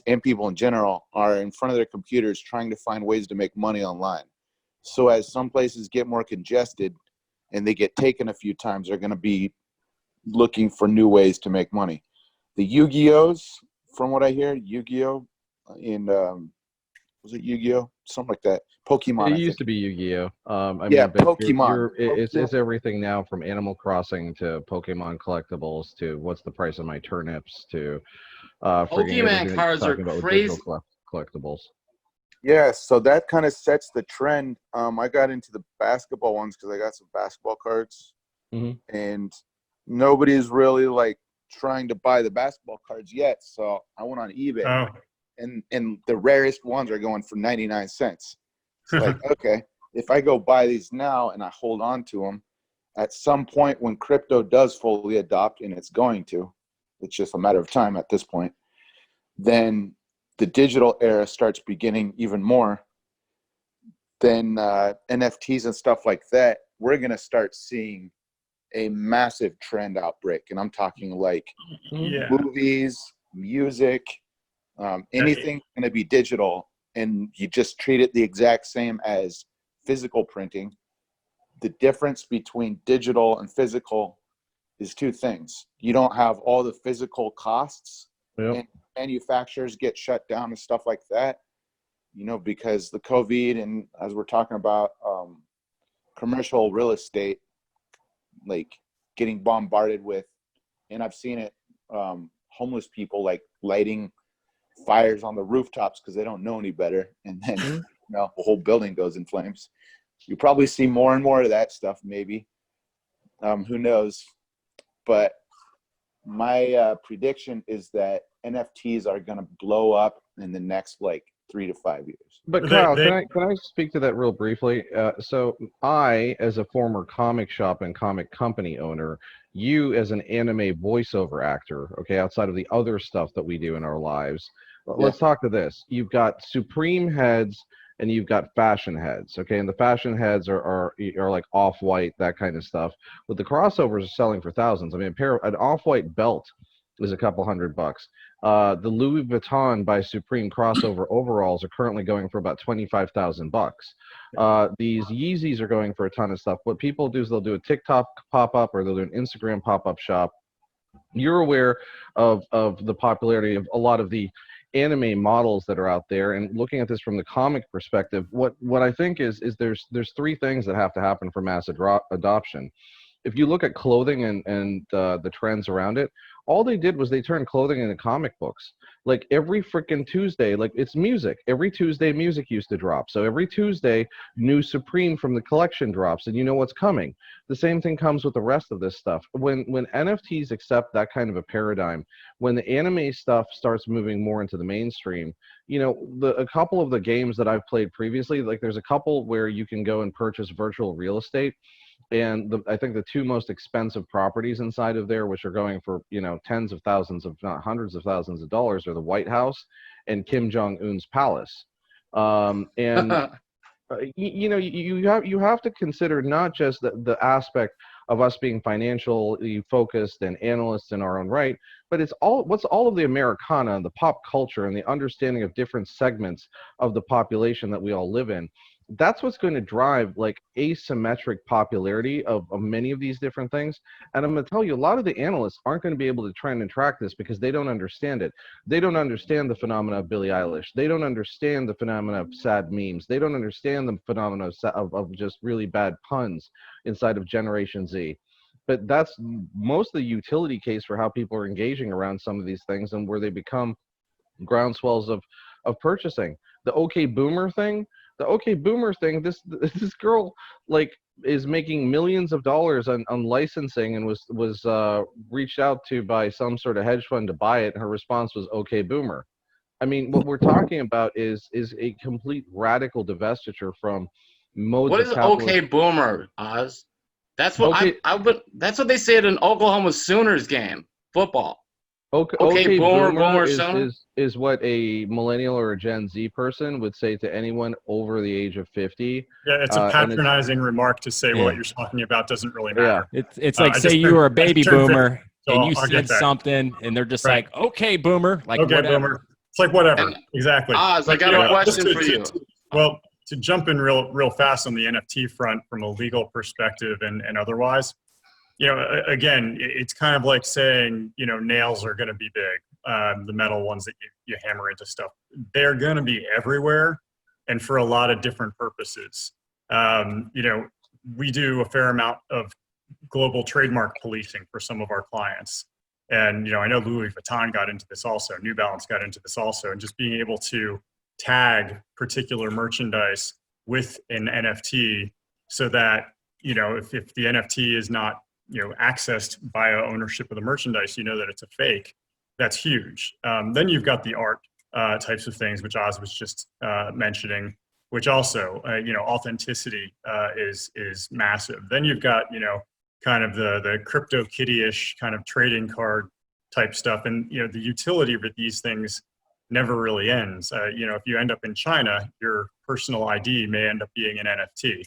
Speaker 6: and people in general are in front of their computers trying to find ways to make money online. So as some places get more congested, and they get taken a few times, they're going to be looking for new ways to make money. The Yu-Gi-Ohs, from what I hear, Yu-Gi-Oh! In was it Yu-Gi-Oh? Something like that. Pokemon.
Speaker 5: It used to be Yu-Gi-Oh.
Speaker 6: Yeah,
Speaker 5: but
Speaker 6: Pokemon.
Speaker 5: It's everything now, from Animal Crossing to Pokemon collectibles to what's the price of my turnips to forgetting everything that you're
Speaker 2: cards are
Speaker 5: talking about with
Speaker 2: crazy.
Speaker 5: digital collectibles.
Speaker 6: Yeah, so that kind of sets the trend. I got into the basketball ones because I got some basketball cards, and nobody's really like trying to buy the basketball cards yet. So I went on eBay, and the rarest ones are going for 99 cents. It's like, okay, if I go buy these now and I hold on to them, at some point when crypto does fully adopt, and it's going to, it's just a matter of time at this point, then the digital era starts beginning even more. Then NFTs and stuff like that, we're going to start seeing a massive trend outbreak. And I'm talking like movies, music, anything going to be digital, and you just treat it the exact same as physical printing. The difference between digital and physical is two things. You don't have all the physical costs, and manufacturers get shut down and stuff like that, you know, because the COVID, and as we're talking about commercial real estate, like getting bombarded with, and I've seen it, homeless people like lighting fires on the rooftops because they don't know any better, and then you know, the whole building goes in flames. You probably see more and more of that stuff, maybe. Who knows? But my prediction is that NFTs are going to blow up in the next like 3 to 5 years.
Speaker 5: But Kyle, can I speak to that real briefly? So I, as a former comic shop and comic company owner, you as an anime voiceover actor, okay, outside of the other stuff that we do in our lives, let's talk to this. You've got Supreme heads and you've got fashion heads, okay? And the fashion heads are like off-white, that kind of stuff. But the crossovers are selling for thousands. I mean, an off-white belt is a couple $100. The Louis Vuitton by Supreme crossover overalls are currently going for about $25,000. These Yeezys are going for a ton of stuff. What people do is they'll do a TikTok pop-up or they'll do an Instagram pop-up shop. You're aware of the popularity of a lot of the anime models that are out there, and looking at this from the comic perspective, what I think is there's three things that have to happen for mass adoption. If you look at clothing and the trends around it, all they did was they turned clothing into comic books. Like every freaking Tuesday, like it's music. Every Tuesday, music used to drop. So every Tuesday, new Supreme from the collection drops, and you know what's coming. The same thing comes with the rest of this stuff. When NFTs accept that kind of a paradigm, when the anime stuff starts moving more into the mainstream, you know, a couple of the games that I've played previously, like there's a couple where you can go and purchase virtual real estate. And I think the two most expensive properties inside of there, which are going for, you know, tens of thousands, if not hundreds of thousands of dollars, are the White House and Kim Jong-un's palace. You know, you have to consider not just the aspect of us being financially focused and analysts in our own right, but it's all of the Americana and the pop culture and the understanding of different segments of the population that we all live in. That's what's going to drive like asymmetric popularity of many of these different things. And I'm going to tell you, a lot of the analysts aren't going to be able to try and track this because they don't understand it. They don't understand the phenomena of Billie Eilish. They don't understand the phenomena of sad memes. They don't understand the phenomena of just really bad puns inside of Generation Z. But that's most of the utility case for how people are engaging around some of these things and where they become groundswells of purchasing. The OK Boomer thing, this girl like is making millions of dollars on licensing and was reached out to by some sort of hedge fund to buy it, and her response was OK Boomer. I mean, what we're talking about is a complete radical divestiture from modes
Speaker 2: What
Speaker 5: of
Speaker 2: is
Speaker 5: capitalism.
Speaker 2: OK Boomer, Oz? That's what that's what they say at an Oklahoma Sooners game, football.
Speaker 5: Okay,
Speaker 2: Boomer
Speaker 5: is what a millennial or a Gen Z person would say to anyone over the age of 50.
Speaker 3: Yeah, it's a patronizing remark to say what you're talking about doesn't really matter.
Speaker 4: Yeah. It's like say you were a baby boomer and you said something and they're just like, okay, boomer. Like,
Speaker 3: okay,
Speaker 4: whatever.
Speaker 3: boomer. It's like, whatever. Exactly.
Speaker 2: Oz, I got a question for you.
Speaker 3: Well, to jump in real fast on the NFT front from a legal perspective and otherwise, again, it's kind of like saying, nails are going to be big, the metal ones that you hammer into stuff. They're going to be everywhere and for a lot of different purposes. We do a fair amount of global trademark policing for some of our clients. And, I know Louis Vuitton got into this also, New Balance got into this also, and just being able to tag particular merchandise with an NFT so that, if the NFT is not, accessed via ownership of the merchandise, that it's a fake, that's huge. Then you've got the art types of things, which Oz was just mentioning, which also, authenticity is massive. Then you've got, kind of the crypto kitty-ish kind of trading card type stuff. And, the utility of these things never really ends. If you end up in China, your personal ID may end up being an NFT,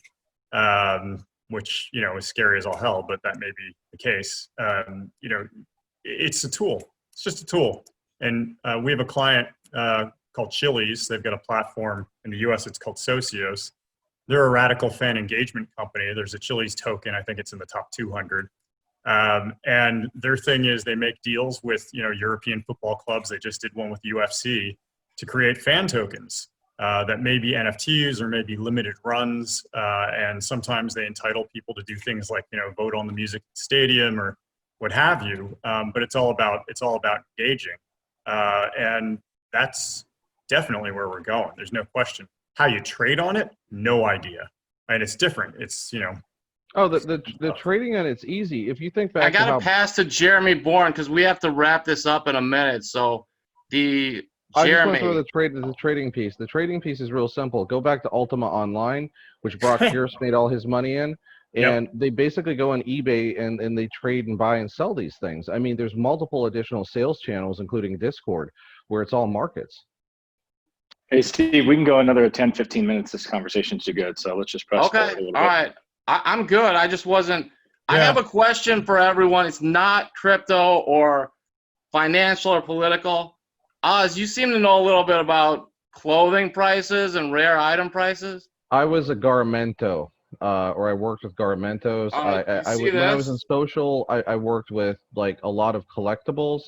Speaker 3: which, is scary as all hell, but that may be the case. It's a tool. It's just a tool. And we have a client called Chili's. They've got a platform in the US. It's called Socios. They're a radical fan engagement company. There's a Chili's token. I think it's in the top 200. And their thing is they make deals with, European football clubs. They just did one with UFC to create fan tokens that may be NFTs or maybe limited runs. And sometimes they entitle people to do things like, vote on the music stadium or what have you. But it's all about engaging. And that's definitely where we're going. There's no question. How you trade on it, no idea. And it's different. It's,
Speaker 5: Oh, the trading on it's easy. If you think back,
Speaker 2: I got to pass to Jeremy Bourne because we have to wrap this up in a minute. So
Speaker 5: I just want to throw the trading piece. The trading piece is real simple. Go back to Ultima Online, which Brock Pierce made all his money in. And they basically go on eBay and they trade and buy and sell these things. I mean, there's multiple additional sales channels, including Discord, where it's all markets.
Speaker 1: Hey, Steve, we can go another 10, 15 minutes. This conversation's too good. So let's just press forward a little bit.
Speaker 2: All right. I'm good. I just wasn't. I have a question for everyone. It's not crypto or financial or political. Oz, you seem to know a little bit about clothing prices and rare item prices.
Speaker 5: I was a Garmento, or I worked with Garmentos. When I was in social, I worked with like a lot of collectibles.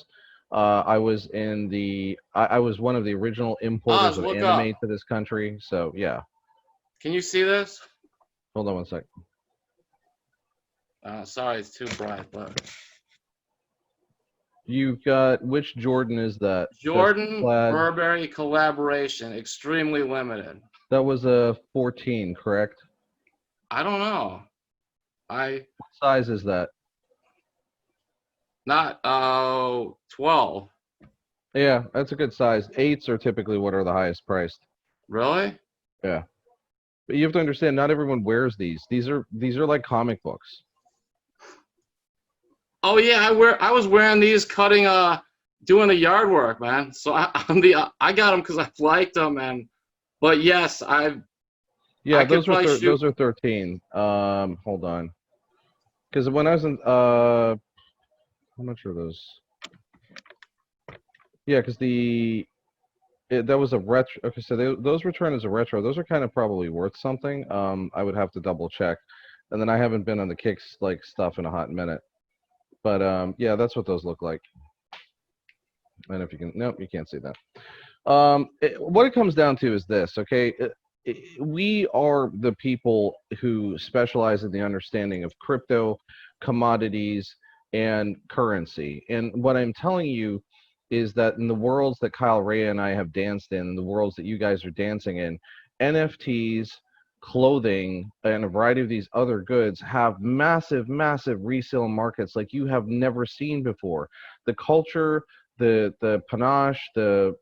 Speaker 5: I was I was one of the original importers of anime to this country. So yeah.
Speaker 2: Can you see this?
Speaker 5: Hold on one sec.
Speaker 2: Sorry, it's too bright, but
Speaker 5: you've got, which Jordan is that?
Speaker 2: Jordan Burberry collaboration, extremely limited.
Speaker 5: That was a 14, correct?
Speaker 2: I don't know.
Speaker 5: What size is that?
Speaker 2: Not 12.
Speaker 5: Yeah, that's a good size. 8s are typically what are the highest priced.
Speaker 2: Really?
Speaker 5: Yeah. But you have to understand, not everyone wears these. These are like comic books.
Speaker 2: Oh yeah, I was wearing these doing the yard work, man. So I got them because I liked them, but yes,
Speaker 5: those are 13. Hold on, because when I was in how much are those? Yeah, because that was a retro. Okay, so those return as a retro. Those are kind of probably worth something. I would have to double check, and then I haven't been on the kicks like stuff in a hot minute. But yeah, that's what those look like. And if you can, nope, you can't see that. What it comes down to is this, okay? We are the people who specialize in the understanding of crypto, commodities, and currency. And what I'm telling you is that in the worlds that Kyle Ray and I have danced in, the worlds that you guys are dancing in, NFTs, clothing, and a variety of these other goods have massive resale markets like you have never seen before. The culture, the panache, the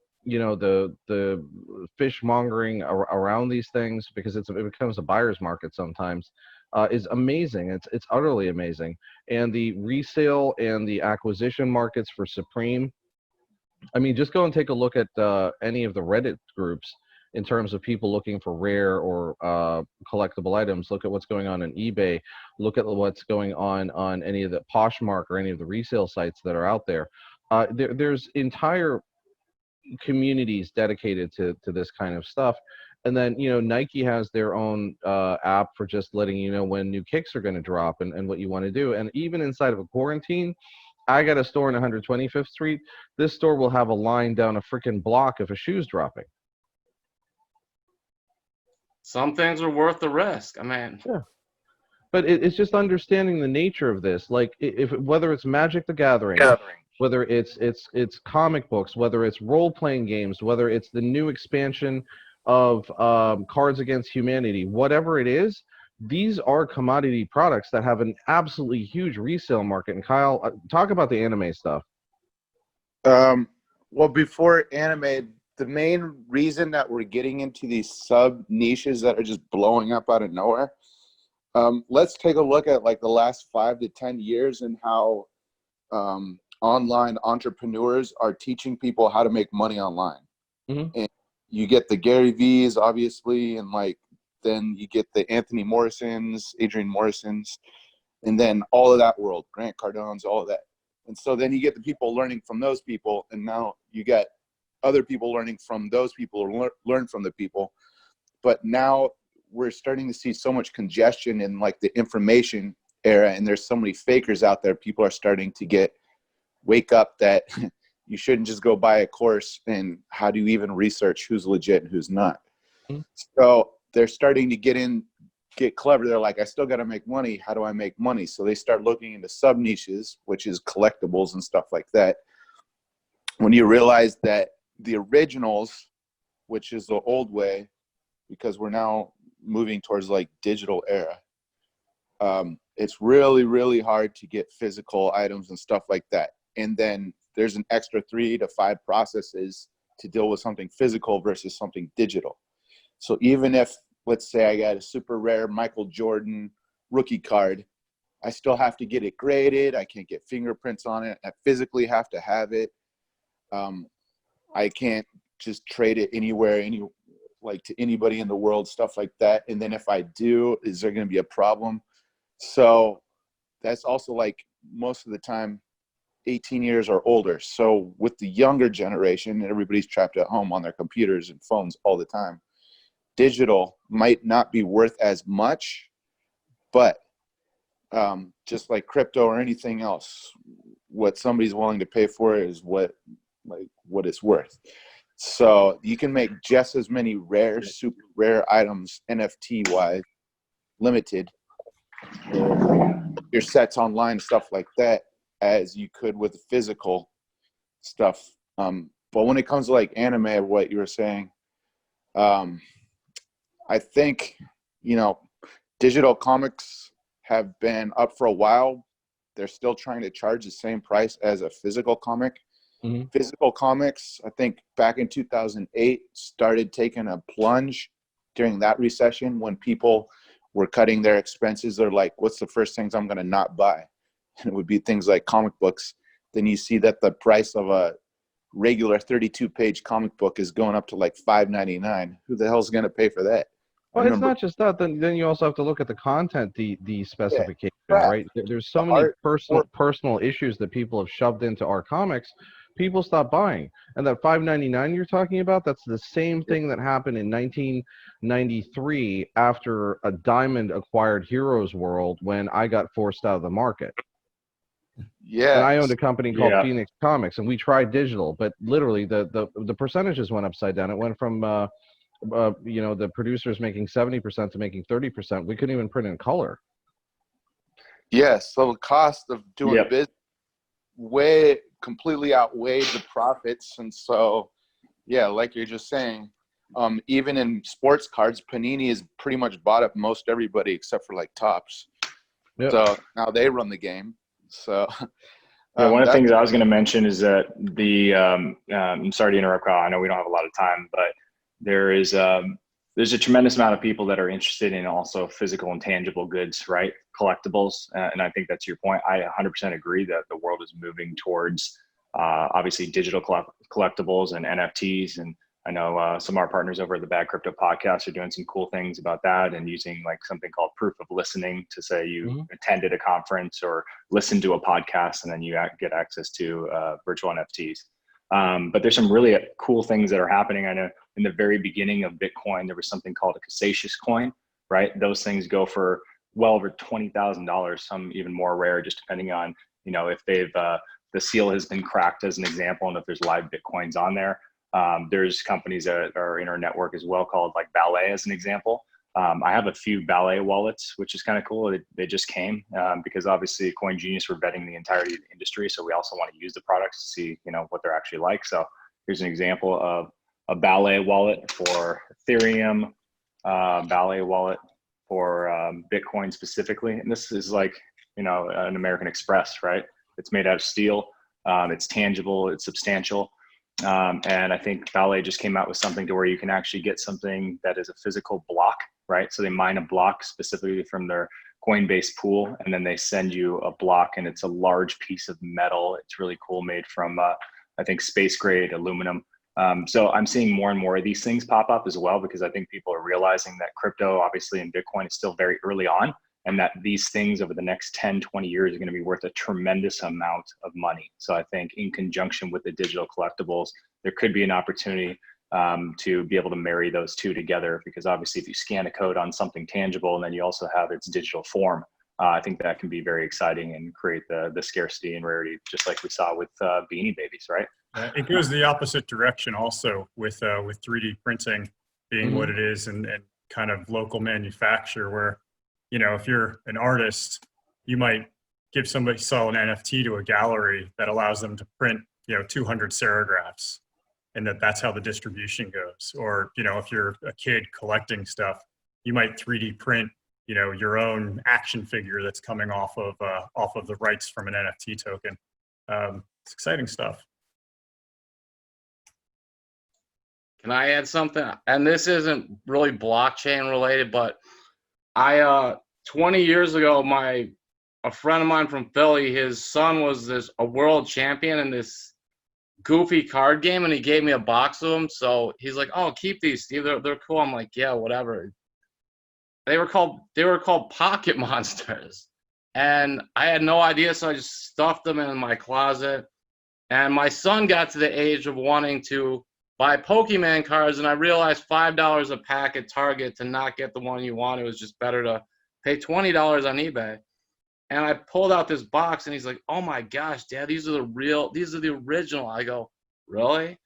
Speaker 5: fishmongering around these things, because it becomes a buyer's market sometimes, is amazing. It's utterly amazing. And the resale and the acquisition markets for Supreme, I mean, just go and take a look at any of the Reddit groups in terms of people looking for rare or collectible items. Look at what's going on eBay. Look at what's going on any of the Poshmark or any of the resale sites that are out there. There's entire communities dedicated to this kind of stuff. And then, Nike has their own app for just letting you know when new kicks are going to drop and what you want to do. And even inside of a quarantine, I got a store in 125th Street. This store will have a line down a freaking block if a shoe's dropping.
Speaker 2: Some things are worth the risk. I mean,
Speaker 5: Yeah. But it's just understanding the nature of this. Like, whether it's Magic the Gathering, whether it's comic books, whether it's role-playing games, whether it's the new expansion of Cards Against Humanity, whatever it is, these are commodity products that have an absolutely huge resale market. And Kyle, talk about the anime stuff.
Speaker 6: Well, before anime, the main reason that we're getting into these sub niches that are just blowing up out of nowhere. Let's take a look at like the last 5 to 10 years and how online entrepreneurs are teaching people how to make money online.
Speaker 5: Mm-hmm.
Speaker 6: And you get the Gary V's, obviously, and like then you get the Anthony Morrisons, Adrian Morrisons, and then all of that world, Grant Cardone's, all of that. And so then you get the people learning from those people, and now you get other people learning from those people or learn from the people. But now we're starting to see so much congestion in like the information era, and there's so many fakers out there. People are starting to wake up that you shouldn't just go buy a course, and how do you even research who's legit and who's not?
Speaker 5: Mm-hmm.
Speaker 6: So they're starting to get clever. They're like, I still got to make money. How do I make money? So they start looking into sub niches, which is collectibles and stuff like that. When you realize that the originals, which is the old way, because we're now moving towards like digital era, it's really, really hard to get physical items and stuff like that. And then there's an extra 3 to 5 processes to deal with something physical versus something digital. So even if, let's say I got a super rare Michael Jordan rookie card, I still have to get it graded. I can't get fingerprints on it. I physically have to have it. I can't just trade it anywhere, to anybody in the world, stuff like that. And then if I do, is there going to be a problem? So that's also like most of the time 18 years or older. So with the younger generation, everybody's trapped at home on their computers and phones all the time. Digital might not be worth as much, but just like crypto or anything else, what somebody's willing to pay for it is what it's worth. So you can make just as many rare, super rare items NFT wise, limited, your sets online, stuff like that, as you could with physical stuff. But when it comes to like anime, what you were saying, I think, digital comics have been up for a while. They're still trying to charge the same price as a physical comic.
Speaker 5: Mm-hmm.
Speaker 6: Physical comics, I think back in 2008, started taking a plunge during that recession when people were cutting their expenses. They're like, what's the first things I'm going to not buy? And it would be things like comic books. Then you see that the price of a regular 32-page comic book is going up to like $5.99. Who the hell's going to pay for that?
Speaker 5: Well, it's not just that. Then you also have to look at the content, the specification, right? There's so many personal issues that people have shoved into our comics. People stop buying, and that $5.99 you're talking about, that's the same thing that happened in 1993 after a Diamond acquired Heroes World when I got forced out of the market.
Speaker 6: Yeah,
Speaker 5: and I owned a company called Phoenix Comics, and we tried digital, but literally the percentages went upside down. It went from the producers making 70% to making 30%. We couldn't even print in color.
Speaker 6: Yes, so the cost of doing business completely outweighed the profits. And so, like you're just saying, even in sports cards, Panini has pretty much bought up most everybody except for like Topps.
Speaker 5: Yep.
Speaker 6: So now they run the game. So
Speaker 1: one of the things I was going to mention is that I'm sorry to interrupt, Kyle. I know we don't have a lot of time, but there's a tremendous amount of people that are interested in also physical and tangible goods, right? Collectibles. And I think that's your point. I 100% agree that the world is moving towards obviously digital collectibles and NFTs. And I know some of our partners over at the Bad Crypto Podcast are doing some cool things about that and using like something called proof of listening to say you attended a conference or listened to a podcast and then you get access to virtual NFTs. But there's some really cool things that are happening. I know in the very beginning of Bitcoin, there was something called a capacious coin, right? Those things go for well over $20,000, some even more rare, just depending on, if they've, the seal has been cracked as an example, and if there's live Bitcoins on there. There's companies that are in our network as well called like Ballet as an example. I have a few Ballet wallets, which is kind of cool. They just came because obviously Coin Genius, we're vetting the entirety of the industry. So we also want to use the products to see, what they're actually like. So here's an example of a Ballet wallet for Ethereum, Ballet wallet for Bitcoin specifically. And this is like, an American Express, right? It's made out of steel. It's tangible, it's substantial. And I think Ballet just came out with something to where you can actually get something that is a physical block, right? So they mine a block specifically from their Coinbase pool, and then they send you a block, and it's a large piece of metal. It's really cool, made from, I think, space grade aluminum. So I'm seeing more and more of these things pop up as well, because I think people are realizing that crypto, obviously, and Bitcoin is still very early on, and that these things over the next 10, 20 years are going to be worth a tremendous amount of money. So I think in conjunction with the digital collectibles, there could be an opportunity to be able to marry those two together, because obviously if you scan a code on something tangible and then you also have its digital form, I think that can be very exciting and create the scarcity and rarity, just like we saw with Beanie Babies, right?
Speaker 3: It goes the opposite direction also with 3D printing being what it is, and kind of local manufacture, where, if you're an artist, you might sell an NFT to a gallery that allows them to print, 200 serigraphs, and that's how the distribution goes. Or, if you're a kid collecting stuff, you might 3D print, your own action figure that's coming off of the rights from an NFT token. It's exciting stuff.
Speaker 2: Can I add something? And this isn't really blockchain related, but 20 years ago, a friend of mine from Philly, his son was a world champion in this goofy card game, and he gave me a box of them. So he's like, "Oh, keep these, Steve. They're cool." I'm like, "Yeah, whatever." They were called Pocket Monsters, and I had no idea, so I just stuffed them in my closet. And my son got to the age of wanting to buy Pokemon cards, and I realized $5 a pack at Target to not get the one you want. It was just better to pay $20 on eBay. And I pulled out this box, and he's like, "Oh my gosh, Dad, these are the original." I go, "Really?"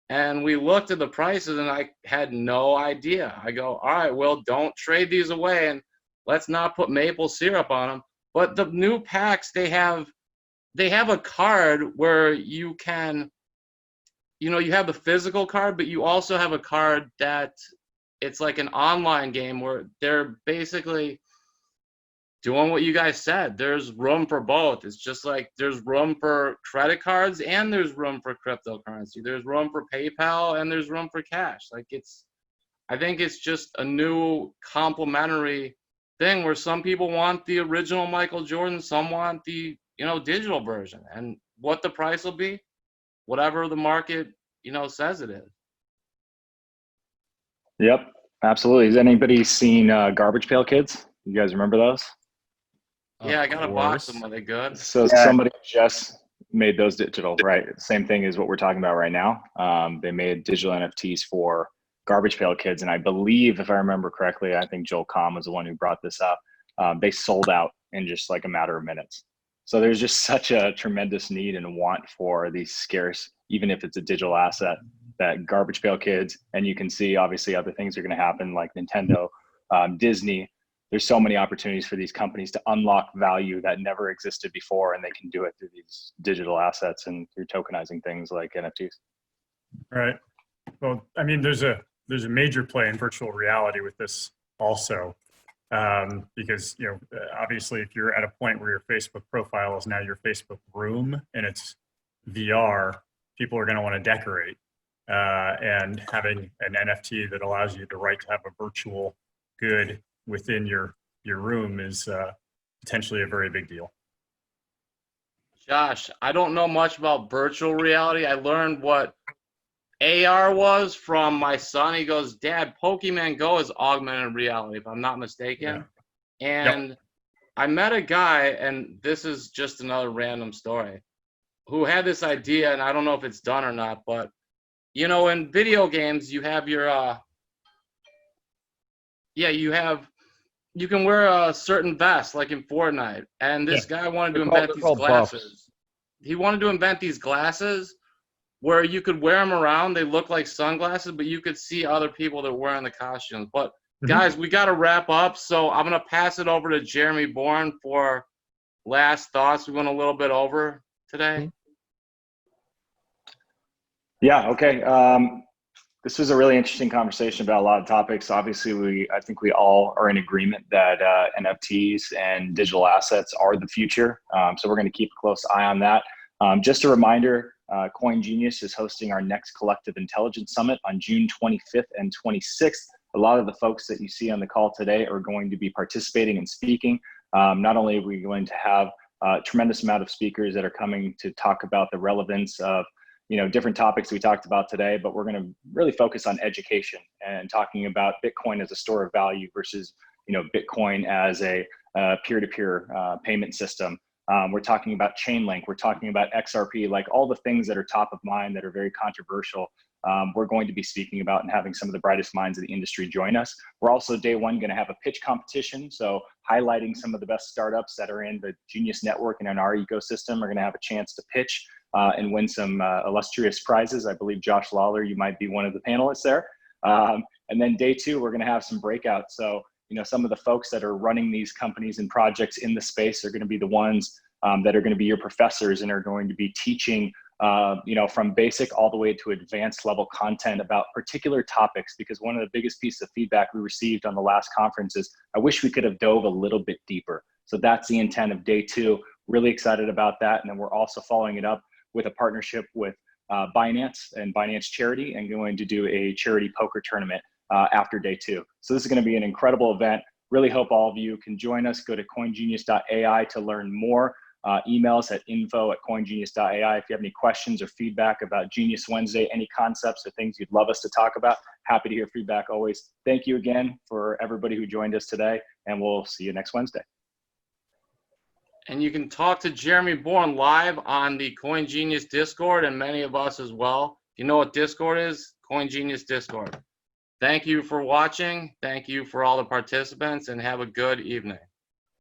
Speaker 2: And we looked at the prices, and I had no idea. I go, "All right, well, don't trade these away, and let's not put maple syrup on them." But the new packs, they have a card where you can, you have the physical card, but you also have a card that it's like an online game where they're basically doing what you guys said. There's room for both. It's just like there's room for credit cards and there's room for cryptocurrency. There's room for PayPal and there's room for cash. I think it's just a new complementary thing where some people want the original Michael Jordan, some want the, digital version, and what the price will be, whatever the market, says it is.
Speaker 1: Yep, absolutely. Has anybody seen Garbage Pail Kids? You guys remember those?
Speaker 2: Yeah, I got a box of them. Are they good?
Speaker 1: So somebody just made those digital, right? Same thing as what we're talking about right now. They made digital NFTs for Garbage Pail Kids. And I believe, if I remember correctly, I think Joel Comm was the one who brought this up. They sold out in just like a matter of minutes. So there's just such a tremendous need and want for these scarce, even if it's a digital asset, that Garbage Pail Kids, and you can see obviously other things are going to happen like Nintendo, Disney. There's so many opportunities for these companies to unlock value that never existed before, and they can do it through these digital assets and through tokenizing things like NFTs.
Speaker 3: Right. Well, I mean, there's a major play in virtual reality with this also, because obviously, if you're at a point where your Facebook profile is now your Facebook room and it's VR, people are going to want to decorate, and having an NFT that allows you the right to have a virtual good within your room is potentially a very big deal.
Speaker 2: Josh, I don't know much about virtual reality. I learned what AR was from my son. He goes, "Dad, Pokemon Go is augmented reality, if I'm not mistaken." Yeah. And I met a guy, and this is just another random story. who had this idea, and I don't know if it's done or not, but you know, in video games, you have your you can wear a certain vest, like in Fortnite, and this guy wanted to invent
Speaker 5: They're
Speaker 2: these
Speaker 5: called buffs.
Speaker 2: glasses. He wanted to invent these glasses where you could wear them around. They look like sunglasses, but you could see other people that are wearing the costumes. But guys, we got to wrap up, so I'm gonna pass it over to Jeremy Bourne for last thoughts. We went a little bit over today.
Speaker 1: Yeah. Okay. This was a really interesting conversation about a lot of topics. Obviously, I think we all are in agreement that NFTs and digital assets are the future. So we're going to keep a close eye on that. Just a reminder, Coin Genius is hosting our next Collective Intelligence Summit on June 25th and 26th. A lot of the folks that you see on the call today are going to be participating and speaking. Not only are we going to have a tremendous amount of speakers that are coming to talk about the relevance of different topics we talked about today, but we're going to really focus on education and talking about Bitcoin as a store of value versus, Bitcoin as a peer-to-peer payment system. We're talking about Chainlink. We're talking about XRP, like all the things that are top of mind that are very controversial. We're going to be speaking about and having some of the brightest minds of the industry join us. We're also day one going to have a pitch competition. So highlighting some of the best startups that are in the Genius Network and in our ecosystem are going to have a chance to pitch and win some illustrious prizes. I believe Josh Lawler, you might be one of the panelists there. And then day two, we're going to have some breakouts. So, some of the folks that are running these companies and projects in the space are going to be the ones that are going to be your professors and are going to be teaching, from basic all the way to advanced level content about particular topics. Because one of the biggest pieces of feedback we received on the last conference is, I wish we could have dove a little bit deeper. So that's the intent of day two. Really excited about that. And then we're also following it up with a partnership with Binance and Binance Charity, and going to do a charity poker tournament after day two. So this is going to be an incredible event. Really hope all of you can join us. Go to coingenius.ai to learn more. Email us at info@coingenius.ai if you have any questions or feedback about Genius Wednesday, any concepts or things you'd love us to talk about. Happy to hear feedback always. Thank you again for everybody who joined us today, and we'll see you next Wednesday.
Speaker 2: And you can talk to Jeremy Bourne live on the Coin Genius Discord, and many of us as well. If you know what Discord is, Coin Genius Discord. Thank you for watching. Thank you for all the participants, and have a good evening.